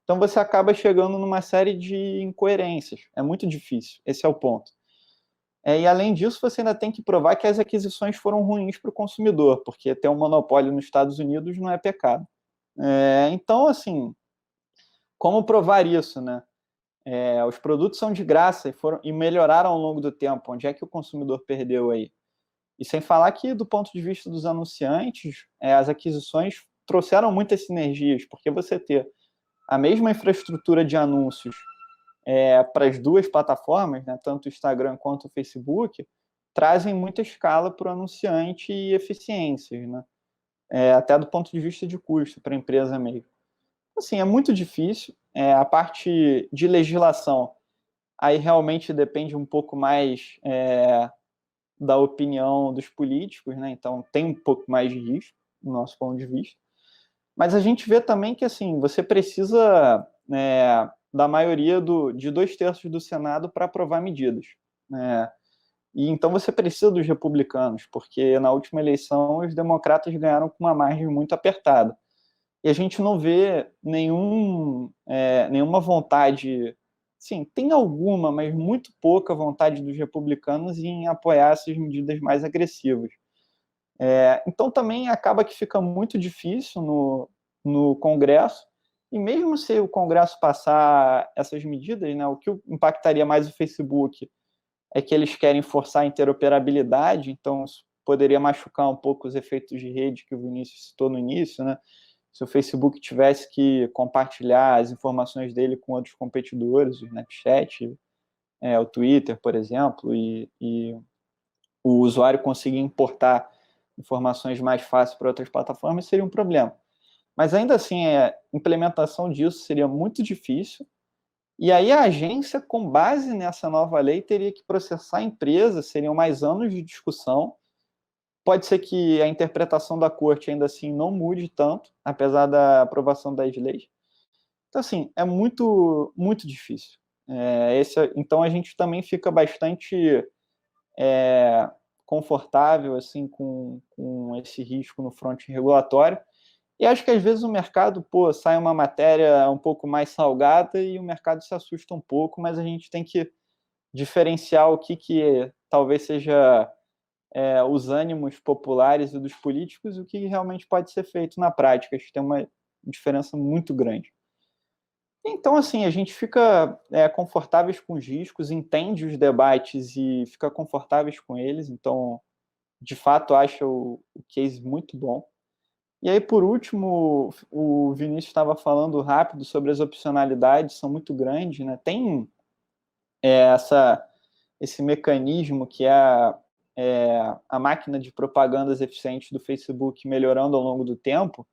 Então, você acaba chegando numa série de incoerências. É muito difícil. Esse é o ponto. E, além disso, você ainda tem que provar que as aquisições foram ruins para o consumidor, porque ter um monopólio nos Estados Unidos não é pecado. Então, assim, como provar isso, né? Os produtos são de graça e melhoraram ao longo do tempo. Onde é que o consumidor perdeu aí? E sem falar que, do ponto de vista dos anunciantes, as aquisições trouxeram muitas sinergias, porque você ter a mesma infraestrutura de anúncios para as duas plataformas, né, tanto o Instagram quanto o Facebook, trazem muita escala para o anunciante e eficiências, né? Até do ponto de vista de custo para a empresa mesmo. Assim, é muito difícil. A parte de legislação, aí realmente depende um pouco mais da opinião dos políticos, né? Então tem um pouco mais de risco, do nosso ponto de vista. Mas a gente vê também que assim, você precisa da maioria de 2/3 do Senado para aprovar medidas, né? E então você precisa dos republicanos, porque na última eleição os democratas ganharam com uma margem muito apertada. E a gente não vê nenhuma vontade, sim, tem alguma, mas muito pouca vontade dos republicanos em apoiar essas medidas mais agressivas. Então também acaba que fica muito difícil no Congresso, e mesmo se o Congresso passar essas medidas, né, o que impactaria mais o Facebook é que eles querem forçar a interoperabilidade, então isso poderia machucar um pouco os efeitos de rede que o Vinícius citou no início, né? Se o Facebook tivesse que compartilhar as informações dele com outros competidores, o Snapchat, o Twitter, por exemplo, e o usuário conseguir importar informações mais fácil para outras plataformas, seria um problema. Mas ainda assim, a implementação disso seria muito difícil, e aí a agência, com base nessa nova lei, teria que processar a empresa, seriam mais anos de discussão. Pode ser que a interpretação da corte ainda assim não mude tanto, apesar da aprovação das leis. Então, assim, é muito, muito difícil. Então, a gente também fica bastante confortável assim, com esse risco no fronte regulatório. E acho que, às vezes, o mercado, sai uma matéria um pouco mais salgada e o mercado se assusta um pouco, mas a gente tem que diferenciar o que talvez seja os ânimos populares e dos políticos e o que realmente pode ser feito na prática. Acho que tem uma diferença muito grande. Então, assim, a gente fica confortáveis com os riscos, entende os debates e fica confortáveis com eles. Então, de fato, acho o case muito bom. E aí, por último, o Vinícius estava falando rápido sobre as opcionalidades, são muito grandes, né? Tem esse mecanismo que é a máquina de propagandas eficiente do Facebook melhorando ao longo do tempo,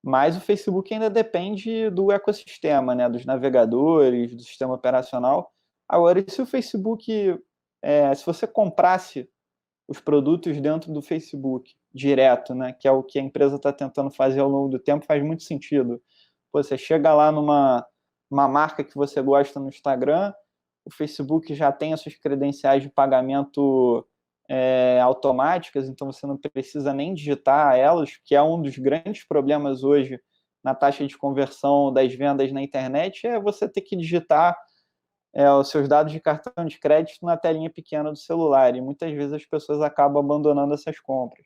mas o Facebook ainda depende do ecossistema, né? Dos navegadores, do sistema operacional. Agora, se o Facebook, se você comprasse os produtos dentro do Facebook direto, né, que é o que a empresa está tentando fazer ao longo do tempo, faz muito sentido. Você chega lá numa marca que você gosta no Instagram, o Facebook já tem as suas credenciais de pagamento automáticas, então você não precisa nem digitar elas, que é um dos grandes problemas hoje na taxa de conversão das vendas na internet, é você ter que digitar os seus dados de cartão de crédito na telinha pequena do celular, e muitas vezes as pessoas acabam abandonando essas compras.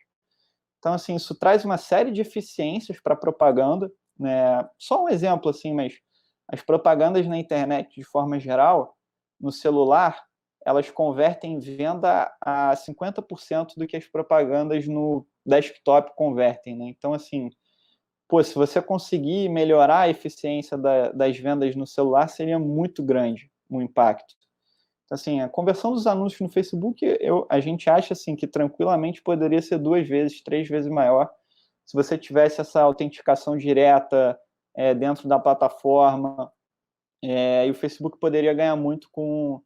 Então, assim, isso traz uma série de eficiências para a propaganda, né? Só um exemplo, assim, mas as propagandas na internet, de forma geral, no celular, elas convertem venda a 50% do que as propagandas no desktop convertem, né? Então, assim, se você conseguir melhorar a eficiência das vendas no celular, seria muito grande o impacto. Então, assim, a conversão dos anúncios no Facebook, a gente acha assim, que tranquilamente poderia ser 2 vezes, 3 vezes maior se você tivesse essa autenticação direta dentro da plataforma, e o Facebook poderia ganhar muito com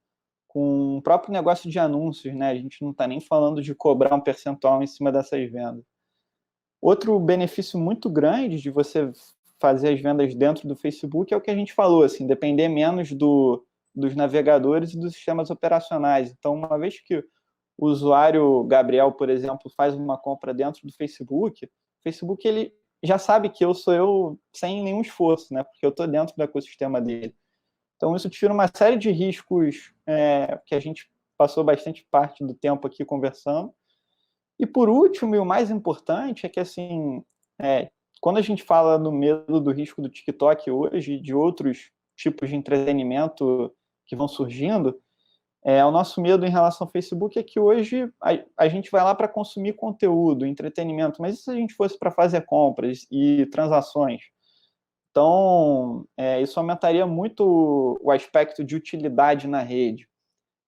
o próprio negócio de anúncios, né? A gente não está nem falando de cobrar um percentual em cima dessas vendas. Outro benefício muito grande de você fazer as vendas dentro do Facebook é o que a gente falou, assim, depender menos dos navegadores e dos sistemas operacionais. Então, uma vez que o usuário Gabriel, por exemplo, faz uma compra dentro do Facebook, o Facebook ele já sabe que sou eu sem nenhum esforço, né? Porque eu estou dentro do ecossistema dele. Então, isso tira uma série de riscos que a gente passou bastante parte do tempo aqui conversando. E, por último, e o mais importante, é que, assim, quando a gente fala no medo do risco do TikTok hoje e de outros tipos de entretenimento que vão surgindo, o nosso medo em relação ao Facebook é que hoje a gente vai lá para consumir conteúdo, entretenimento, mas e se a gente fosse para fazer compras e transações? Então, isso aumentaria muito o aspecto de utilidade na rede.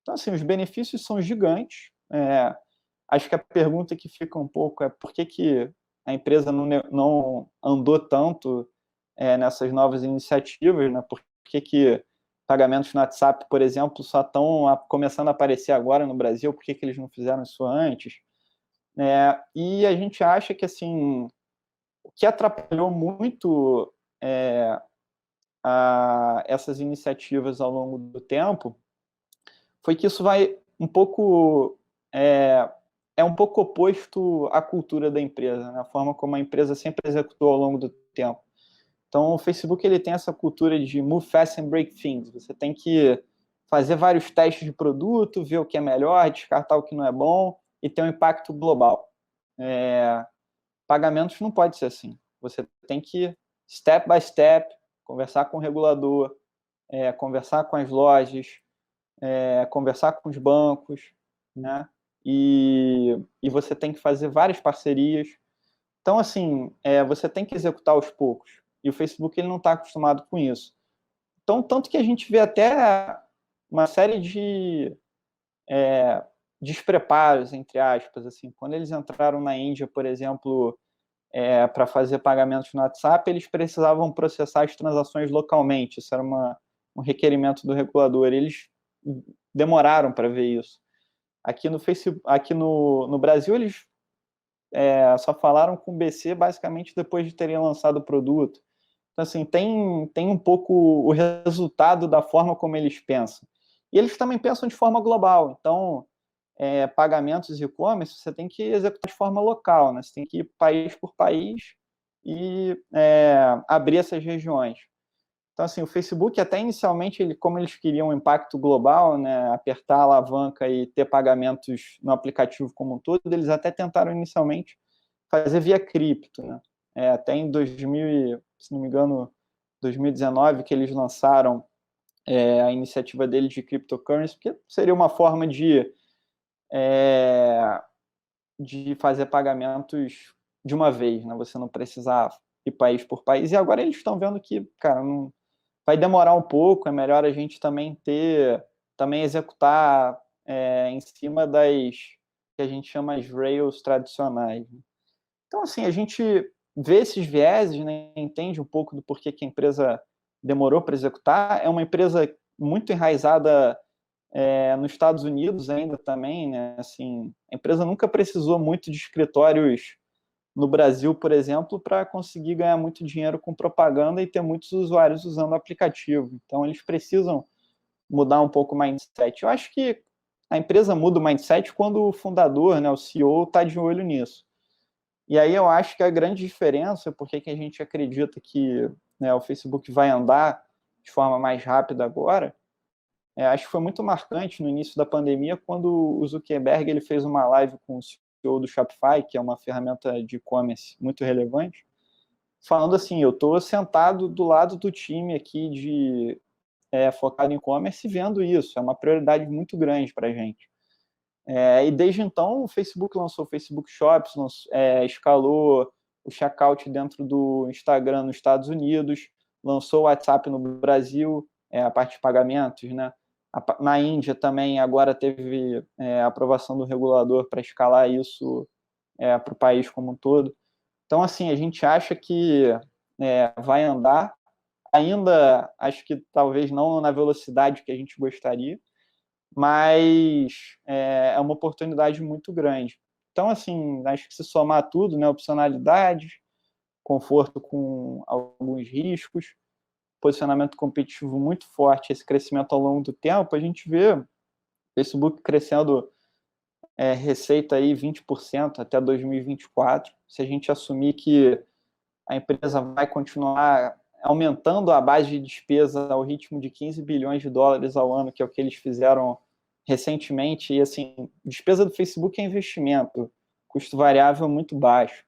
Então, assim, os benefícios são gigantes. Acho que a pergunta que fica um pouco é por que a empresa não andou tanto nessas novas iniciativas, né? Por que pagamentos no WhatsApp, por exemplo, só estão começando a aparecer agora no Brasil? Por que eles não fizeram isso antes? E a gente acha que, assim, o que atrapalhou muito essas iniciativas ao longo do tempo foi que isso vai um pouco um pouco oposto à cultura da empresa, né? A forma como a empresa sempre executou ao longo do tempo. Então, o Facebook ele tem essa cultura de move fast and break things. Você tem que fazer vários testes de produto, ver o que é melhor, descartar o que não é bom e ter um impacto global. Pagamentos não pode ser assim. Você tem que, step by step, conversar com o regulador, conversar com as lojas, conversar com os bancos, né? E você tem que fazer várias parcerias. Então, assim, você tem que executar aos poucos. E o Facebook ele não está acostumado com isso. Então, tanto que a gente vê até uma série de despreparos, entre aspas. Assim, quando eles entraram na Índia, por exemplo, para fazer pagamentos no WhatsApp, eles precisavam processar as transações localmente. Isso era um requerimento do regulador. Eles demoraram para ver isso. Aqui no Facebook, aqui no Brasil, eles só falaram com o BC basicamente depois de terem lançado o produto. Então, assim, tem um pouco o resultado da forma como eles pensam. E eles também pensam de forma global. Então, pagamentos e e-commerce, você tem que executar de forma local, né? Você tem que ir país por país e abrir essas regiões. Então, assim, o Facebook, até inicialmente, como eles queriam um impacto global, né, apertar a alavanca e ter pagamentos no aplicativo como um todo, eles até tentaram inicialmente fazer via cripto, né? Até em 2000, se não me engano, 2019, que eles lançaram a iniciativa deles de cryptocurrency, porque seria uma forma de fazer pagamentos de uma vez, né? Você não precisar ir país por país. E agora eles estão vendo que, cara, não vai demorar um pouco, é melhor a gente também executar em cima das que a gente chama as rails tradicionais. Então, assim, a gente vê esses vieses, né, entende um pouco do porquê que a empresa demorou para executar. É uma empresa muito enraizada nos Estados Unidos ainda também, né? Assim, a empresa nunca precisou muito de escritórios no Brasil, por exemplo, para conseguir ganhar muito dinheiro com propaganda e ter muitos usuários usando o aplicativo. Então, eles precisam mudar um pouco o mindset. Eu acho que a empresa muda o mindset quando o fundador, né, o CEO, está de olho nisso. E aí eu acho que a grande diferença, porque que a gente acredita que, né, o Facebook vai andar de forma mais rápida agora, acho que foi muito marcante no início da pandemia, quando o Zuckerberg ele fez uma live com o CEO do Shopify, que é uma ferramenta de e-commerce muito relevante, falando assim, eu estou sentado do lado do time aqui focado em e-commerce vendo isso, é uma prioridade muito grande para a gente. E desde então o Facebook lançou o Facebook Shops, escalou o checkout dentro do Instagram nos Estados Unidos, lançou o WhatsApp no Brasil, a parte de pagamentos, né? Na Índia também agora teve a aprovação do regulador para escalar isso para o país como um todo. Então, assim, a gente acha que vai andar, ainda acho que talvez não na velocidade que a gente gostaria, mas é uma oportunidade muito grande. Então, assim, acho que se somar tudo, né, opcionalidade, conforto com alguns riscos, posicionamento competitivo muito forte, esse crescimento ao longo do tempo, a gente vê o Facebook crescendo receita aí 20% até 2024. Se a gente assumir que a empresa vai continuar aumentando a base de despesa ao ritmo de 15 bilhões de dólares ao ano, que é o que eles fizeram recentemente, e assim, despesa do Facebook é investimento, custo variável muito baixo.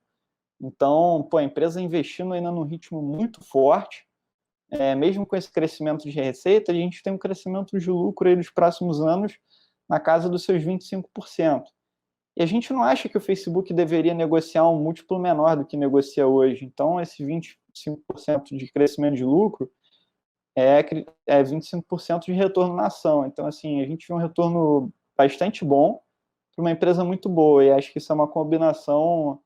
Então, a empresa investindo ainda num ritmo muito forte, mesmo com esse crescimento de receita, a gente tem um crescimento de lucro aí nos próximos anos na casa dos seus 25%. E a gente não acha que o Facebook deveria negociar um múltiplo menor do que negocia hoje. Então, esse 25% de crescimento de lucro é 25% de retorno na ação. Então, assim, a gente vê um retorno bastante bom para uma empresa muito boa. E acho que isso é uma combinação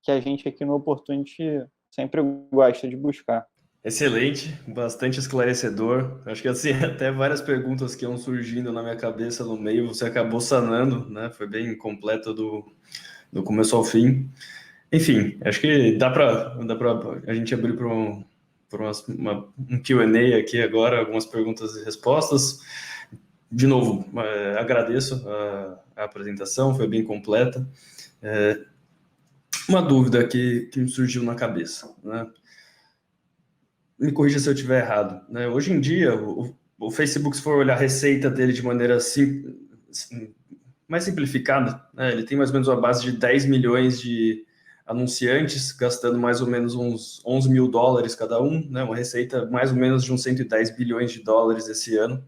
que a gente aqui no Opportunity sempre gosta de buscar. Excelente, bastante esclarecedor. Acho que assim, até várias perguntas que iam surgindo na minha cabeça no meio, você acabou sanando, né? Foi bem completo do começo ao fim. Enfim, acho que dá para a gente abrir para um Q&A aqui agora, algumas perguntas e respostas. De novo, agradeço a apresentação, foi bem completa. Uma dúvida que me surgiu na cabeça, né? Me corrija se eu estiver errado, né? Hoje em dia, o Facebook, se for olhar a receita dele de maneira mais simplificada, né? Ele tem mais ou menos uma base de 10 milhões de anunciantes, gastando mais ou menos uns 11 mil dólares cada um, né? Uma receita mais ou menos de uns 110 bilhões de dólares esse ano.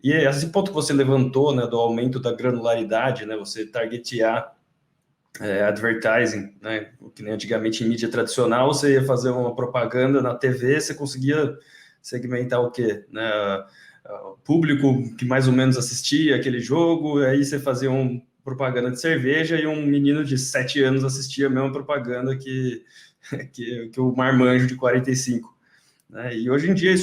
E esse ponto que você levantou, né, do aumento da granularidade, né? Você targetear advertising, né? Que nem antigamente em mídia tradicional, você ia fazer uma propaganda na TV, você conseguia segmentar o quê? Né? O público que mais ou menos assistia aquele jogo, aí você fazia uma propaganda de cerveja e um menino de 7 anos assistia a mesma propaganda que o marmanjo de 45. Né? E hoje em dia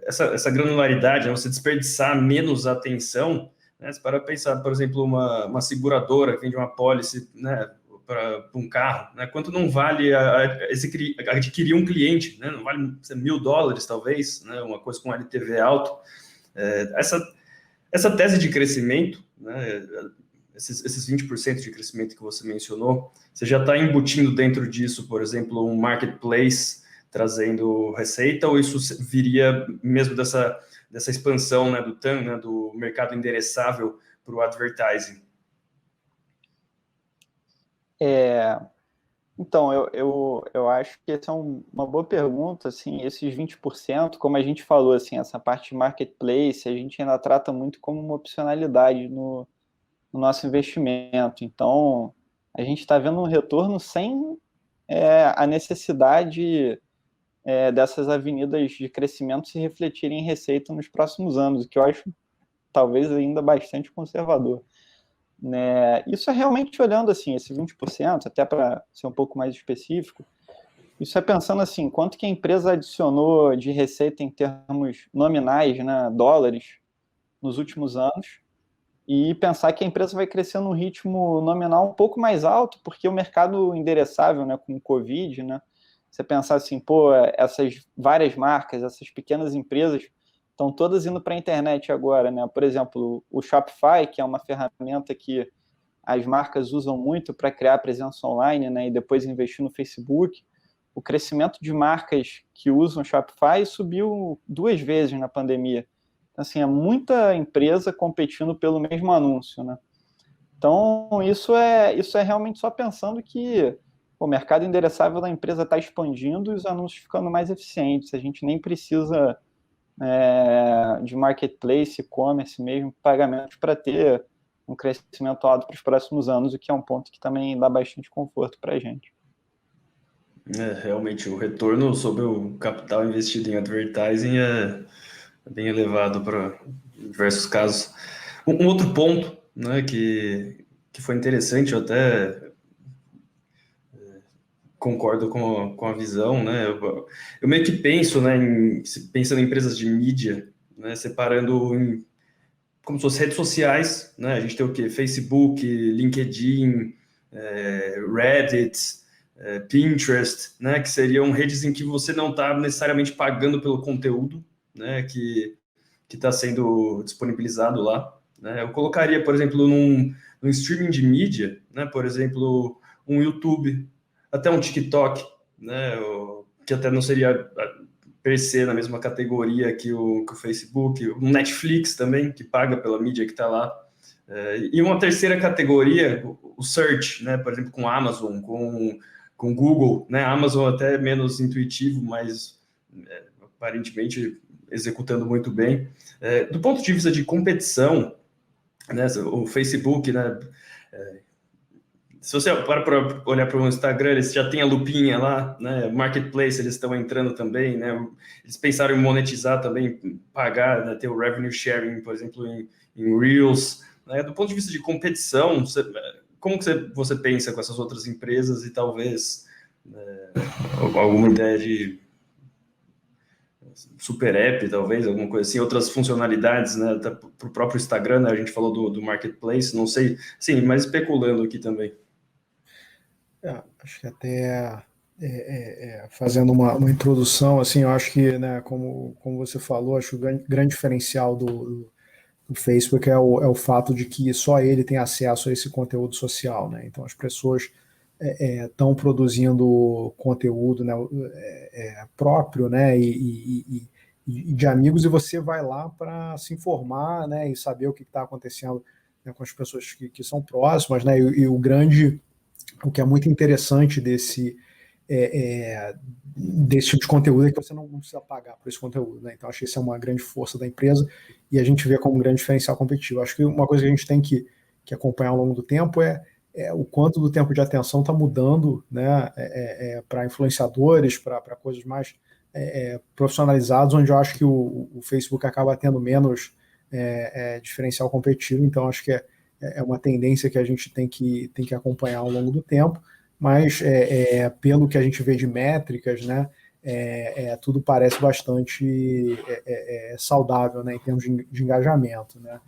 essa granularidade, né? Você desperdiçar menos atenção, né? Se para pensar, por exemplo, uma seguradora que vende uma pólice, né, para um carro, né? Quanto não vale adquirir um cliente, né? Não vale $1.000 talvez, né? Uma coisa com LTV alto. Essa tese de crescimento, né? Esses 20% de crescimento que você mencionou, você já está embutindo dentro disso, por exemplo, um marketplace trazendo receita, ou isso viria mesmo dessa expansão, né, do TAM, né, do mercado endereçável para o advertising? Então, eu acho que essa é uma boa pergunta, assim, esses 20%, como a gente falou, assim, essa parte de marketplace, a gente ainda trata muito como uma opcionalidade no nosso investimento. Então, a gente está vendo um retorno sem a necessidade dessas avenidas de crescimento se refletirem em receita nos próximos anos, o que eu acho talvez ainda bastante conservador. Né? Isso é realmente olhando assim, esse 20%, até para ser um pouco mais específico, isso é pensando assim, quanto que a empresa adicionou de receita em termos nominais, né, dólares, nos últimos anos, e pensar que a empresa vai crescer num ritmo nominal um pouco mais alto, porque o mercado endereçável, né, com o Covid, né, você pensar assim, essas várias marcas, essas pequenas empresas estão todas indo para a internet agora, né? Por exemplo, o Shopify, que é uma ferramenta que as marcas usam muito para criar presença online, né, e depois investir no Facebook. O crescimento de marcas que usam Shopify subiu 2 vezes na pandemia. Então, assim, é muita empresa competindo pelo mesmo anúncio, né? Então, isso é realmente só pensando que o mercado endereçável da empresa está expandindo e os anúncios ficando mais eficientes. A gente nem precisa de marketplace, e-commerce mesmo, pagamentos para ter um crescimento alto para os próximos anos, o que é um ponto que também dá bastante conforto para a gente. Realmente, o retorno sobre o capital investido em advertising é bem elevado para diversos casos. Um outro ponto, né, que foi interessante, eu até concordo com a visão, né? Eu meio que penso, né, pensando em empresas de mídia, né, separando em como se fossem redes sociais, né? A gente tem o quê? Facebook, LinkedIn, Reddit, Pinterest, né? Que seriam redes em que você não está necessariamente pagando pelo conteúdo, né? Que está sendo disponibilizado lá, né? Eu colocaria, por exemplo, num streaming de mídia, né? Por exemplo, um YouTube, até um TikTok, né? Que até não seria per se na mesma categoria que o Facebook, o Netflix também, que paga pela mídia que está lá. E uma terceira categoria, o search, né? Por exemplo, com Amazon, com com Google, né? Amazon até menos intuitivo, mas aparentemente executando muito bem. Do ponto de vista de competição, né, o Facebook, né, se você para olhar para o Instagram, eles já têm a lupinha lá, né, Marketplace, eles estão entrando também, né, eles pensaram em monetizar também, pagar, né, ter o revenue sharing, por exemplo, em Reels, né, do ponto de vista de competição, como que você pensa com essas outras empresas e talvez alguma ideia de super app, talvez, alguma coisa assim, outras funcionalidades, né, para o próprio Instagram, né, a gente falou do Marketplace, não sei, sim, mas especulando aqui também. Acho que até fazendo uma introdução, assim, eu acho que, né, como você falou, acho que o grande diferencial do Facebook é o fato de que só ele tem acesso a esse conteúdo social, né? Então as pessoas estão produzindo conteúdo, né, próprio, né, e de amigos, e você vai lá para se informar, né, e saber o que está acontecendo, né, com as pessoas que são próximas, né, e o que é muito interessante desse tipo de conteúdo é que você não precisa pagar por esse conteúdo, né? Então acho que isso é uma grande força da empresa e a gente vê como um grande diferencial competitivo. Acho que uma coisa que a gente tem que acompanhar ao longo do tempo é o quanto do tempo de atenção está mudando, né, para influenciadores, para coisas mais profissionalizadas, onde eu acho que o Facebook acaba tendo menos diferencial competitivo. Então acho que é uma tendência que a gente tem que acompanhar ao longo do tempo, mas pelo que a gente vê de métricas, né, tudo parece bastante saudável, né, em termos de engajamento, né.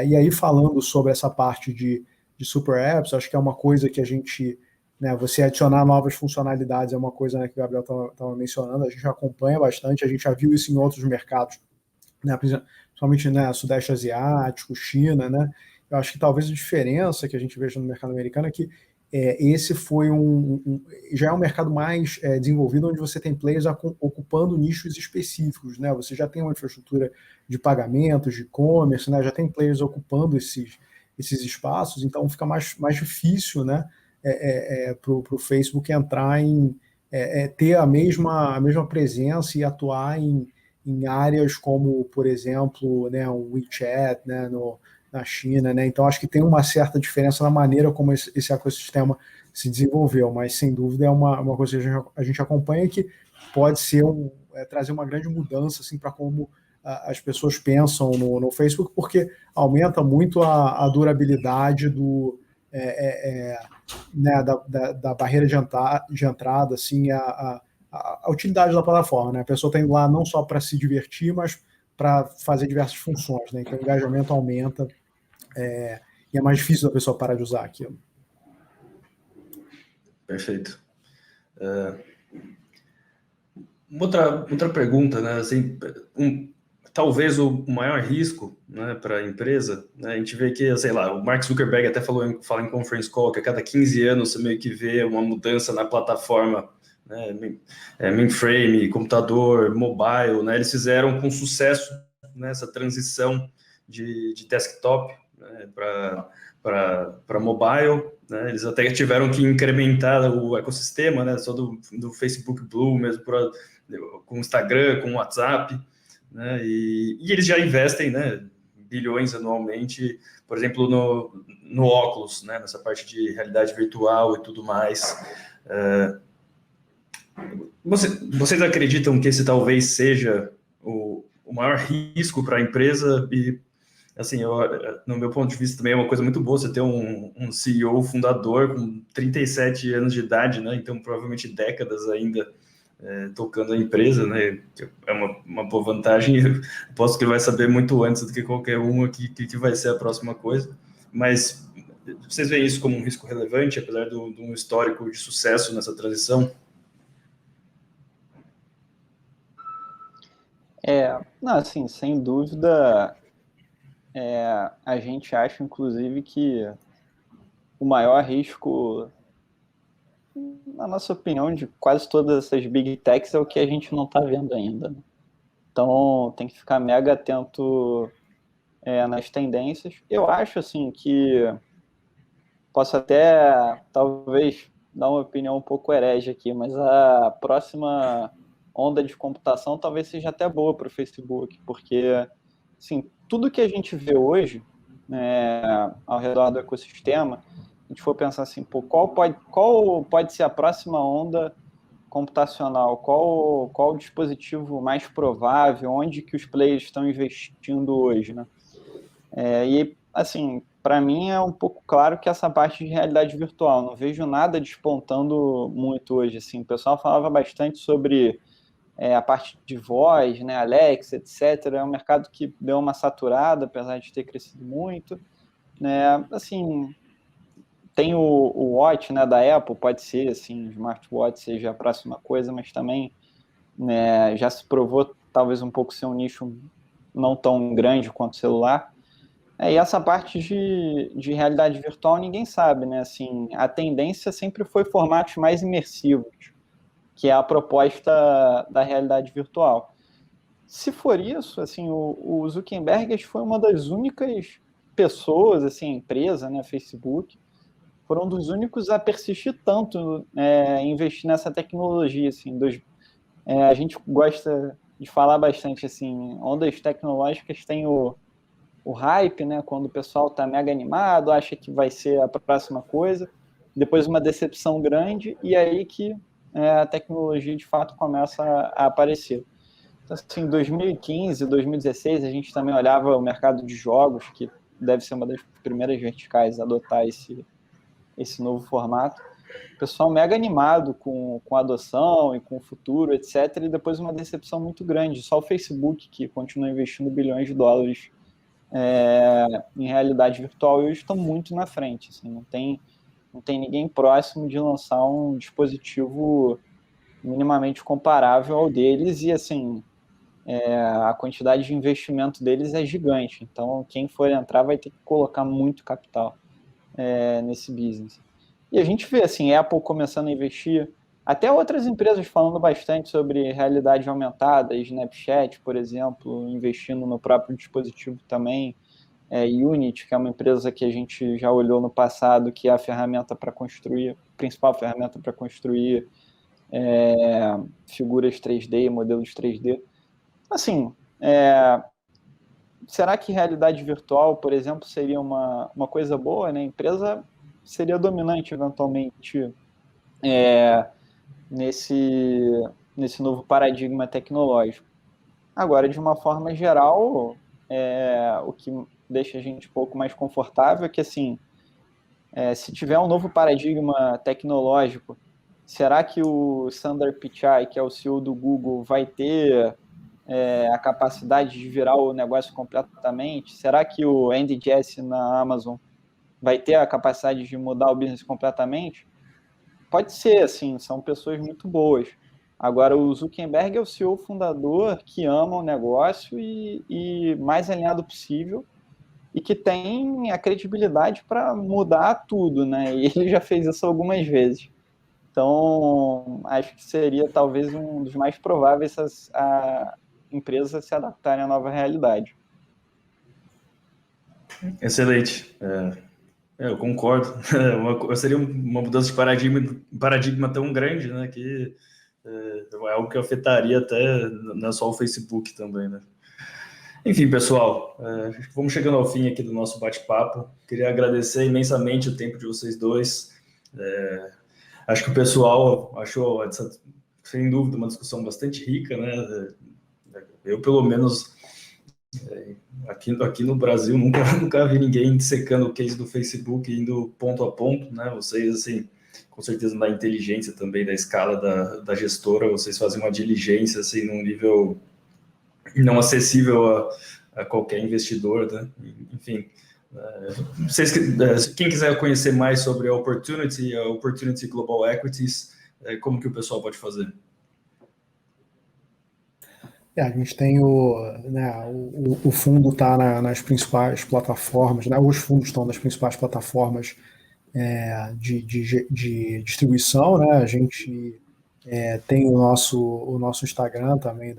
E aí, falando sobre essa parte de super apps, acho que é uma coisa que a gente, né, você adicionar novas funcionalidades é uma coisa, né, que o Gabriel estava mencionando, a gente acompanha bastante, a gente já viu isso em outros mercados, né, principalmente, né, Sudeste Asiático, China, né. Eu acho que talvez a diferença que a gente veja no mercado americano é que esse foi já é um mercado mais desenvolvido, onde você tem players ocupando nichos específicos, né? Você já tem uma infraestrutura de pagamentos, de e-commerce, né? Já tem players ocupando esses espaços, então fica mais difícil, né, para o Facebook entrar ter a mesma presença e atuar em áreas como, por exemplo, né, o WeChat, né, na China, né? Então acho que tem uma certa diferença na maneira como esse ecossistema se desenvolveu, mas sem dúvida é uma coisa que a gente acompanha e que pode ser trazer uma grande mudança assim, para como as pessoas pensam no Facebook, porque aumenta muito a durabilidade né, da barreira de entrada, assim, a utilidade da plataforma, né? A pessoa está indo lá não só para se divertir, mas para fazer diversas funções, né? Então o engajamento aumenta e é mais difícil da pessoa parar de usar aquilo. Perfeito. Outra pergunta, né? Assim, talvez o maior risco, né, para a empresa, né, a gente vê que, sei lá, o Mark Zuckerberg até fala em conference call que a cada 15 anos você meio que vê uma mudança na plataforma, né, mainframe, computador, mobile, né? Eles fizeram com sucesso, né, essa transição de desktop, né, para mobile, né? Eles até tiveram que incrementar o ecossistema, né, só do Facebook Blue mesmo, com o Instagram, com o WhatsApp, né? E eles já investem, né, bilhões anualmente, por exemplo, no óculos, né, nessa parte de realidade virtual e tudo mais. Vocês acreditam que esse talvez seja o maior risco para a empresa? E, assim, no meu ponto de vista, também é uma coisa muito boa você ter um CEO fundador com 37 anos de idade, né? Então, provavelmente décadas ainda tocando a empresa, né? É uma boa vantagem. Eu posso que ele vai saber muito antes do que qualquer um aqui que vai ser a próxima coisa. Mas vocês veem isso como um risco relevante, apesar de um histórico de sucesso nessa transição? Não, assim, sem dúvida, a gente acha, inclusive, que o maior risco, na nossa opinião, de quase todas essas big techs é o que a gente não está vendo ainda, né? Então, tem que ficar mega atento nas tendências. Eu acho, assim, que posso até, talvez, dar uma opinião um pouco herege aqui, mas a próxima onda de computação talvez seja até boa para o Facebook, porque assim, tudo que a gente vê hoje, né, ao redor do ecossistema, a gente for pensar assim, pô, qual pode ser a próxima onda computacional, qual o dispositivo mais provável, onde que os players estão investindo hoje, né? E, assim, para mim é um pouco claro que essa parte de realidade virtual, não vejo nada despontando muito hoje, assim, o pessoal falava bastante sobre a parte de voz, né, Alexa, etc. É um mercado que deu uma saturada, apesar de ter crescido muito, né, assim, tem o Watch, né, da Apple, pode ser, assim, o smartwatch seja a próxima coisa, mas também, né, já se provou talvez um pouco ser um nicho não tão grande quanto o celular. E essa parte de realidade virtual ninguém sabe, né, assim, a tendência sempre foi formatos mais imersivos, que é a proposta da realidade virtual. Se for isso, assim, o Zuckerberg foi uma das únicas pessoas, assim, empresa, né, Facebook, foram um dos únicos a persistir tanto em investir nessa tecnologia, assim, a gente gosta de falar bastante, assim, ondas tecnológicas têm o hype, né, quando o pessoal está mega animado, acha que vai ser a próxima coisa, depois uma decepção grande, e aí que a tecnologia de fato começa a aparecer. Então, assim, em 2015, 2016, a gente também olhava o mercado de jogos, que deve ser uma das primeiras verticais a adotar esse novo formato. O pessoal mega animado com a adoção e com o futuro, etc. E depois uma decepção muito grande. Só o Facebook, que continua investindo bilhões de dólares em realidade virtual, e hoje estão muito na frente. Assim, não tem ninguém próximo de lançar um dispositivo minimamente comparável ao deles, e assim, a quantidade de investimento deles é gigante. Então, quem for entrar vai ter que colocar muito capital nesse business. E a gente vê, assim, Apple começando a investir, até outras empresas falando bastante sobre realidade aumentada, Snapchat, por exemplo, investindo no próprio dispositivo também, Unity, que é uma empresa que a gente já olhou no passado, que é a ferramenta para construir, a principal ferramenta para construir figuras 3D, modelos 3D. Assim, será que realidade virtual, por exemplo, seria uma coisa boa, né? A empresa seria dominante, eventualmente, nesse novo paradigma tecnológico. Agora, de uma forma geral, o que deixa a gente um pouco mais confortável é que, assim, se tiver um novo paradigma tecnológico, será que o Sundar Pichai, que é o CEO do Google, vai ter a capacidade de virar o negócio completamente? Será que o Andy Jassy na Amazon vai ter a capacidade de mudar o business completamente? Pode ser, assim, são pessoas muito boas. Agora, o Zuckerberg é o CEO fundador que ama o negócio e mais alinhado possível, e que tem a credibilidade para mudar tudo, né? E ele já fez isso algumas vezes. Então, acho que seria talvez um dos mais prováveis a empresa se adaptarem à nova realidade. Excelente. Eu concordo. Seria uma mudança de paradigma tão grande, né, que é algo que afetaria até não só o Facebook também, né? Enfim, pessoal, vamos chegando ao fim aqui do nosso bate-papo. Queria agradecer imensamente o tempo de vocês dois. Acho que o pessoal achou, sem dúvida, uma discussão bastante rica, né? Eu, pelo menos, aqui no Brasil, nunca vi ninguém dissecando o case do Facebook, indo ponto a ponto, né? Vocês, assim, com certeza, da inteligência também, da escala da gestora, vocês fazem uma diligência, assim, num nível não acessível a qualquer investidor, né? Enfim, quem quiser conhecer mais sobre a Opportunity Global Equities, como que o pessoal pode fazer? A gente tem o fundo está nas principais plataformas, né? Os fundos estão nas principais plataformas de distribuição, né? A gente tem o nosso Instagram também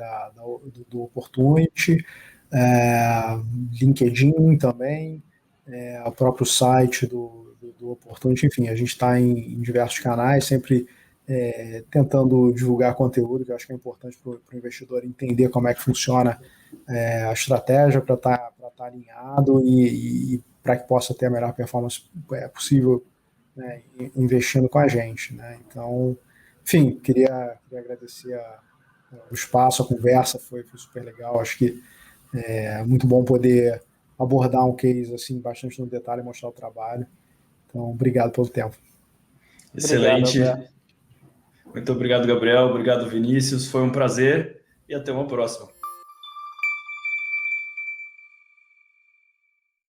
do Opportunity, LinkedIn também, o próprio site do Opportunity, enfim, a gente está em diversos canais, sempre tentando divulgar conteúdo, que eu acho que é importante para o investidor entender como é que funciona a estratégia para estar alinhado e para que possa ter a melhor performance possível, né, investindo com a gente, né? Então, enfim, queria agradecer o espaço, a conversa, foi super legal. Acho que é muito bom poder abordar um case assim bastante no detalhe e mostrar o trabalho. Então, obrigado pelo tempo. Excelente. Obrigado, muito obrigado, Gabriel. Obrigado, Vinícius. Foi um prazer e até uma próxima.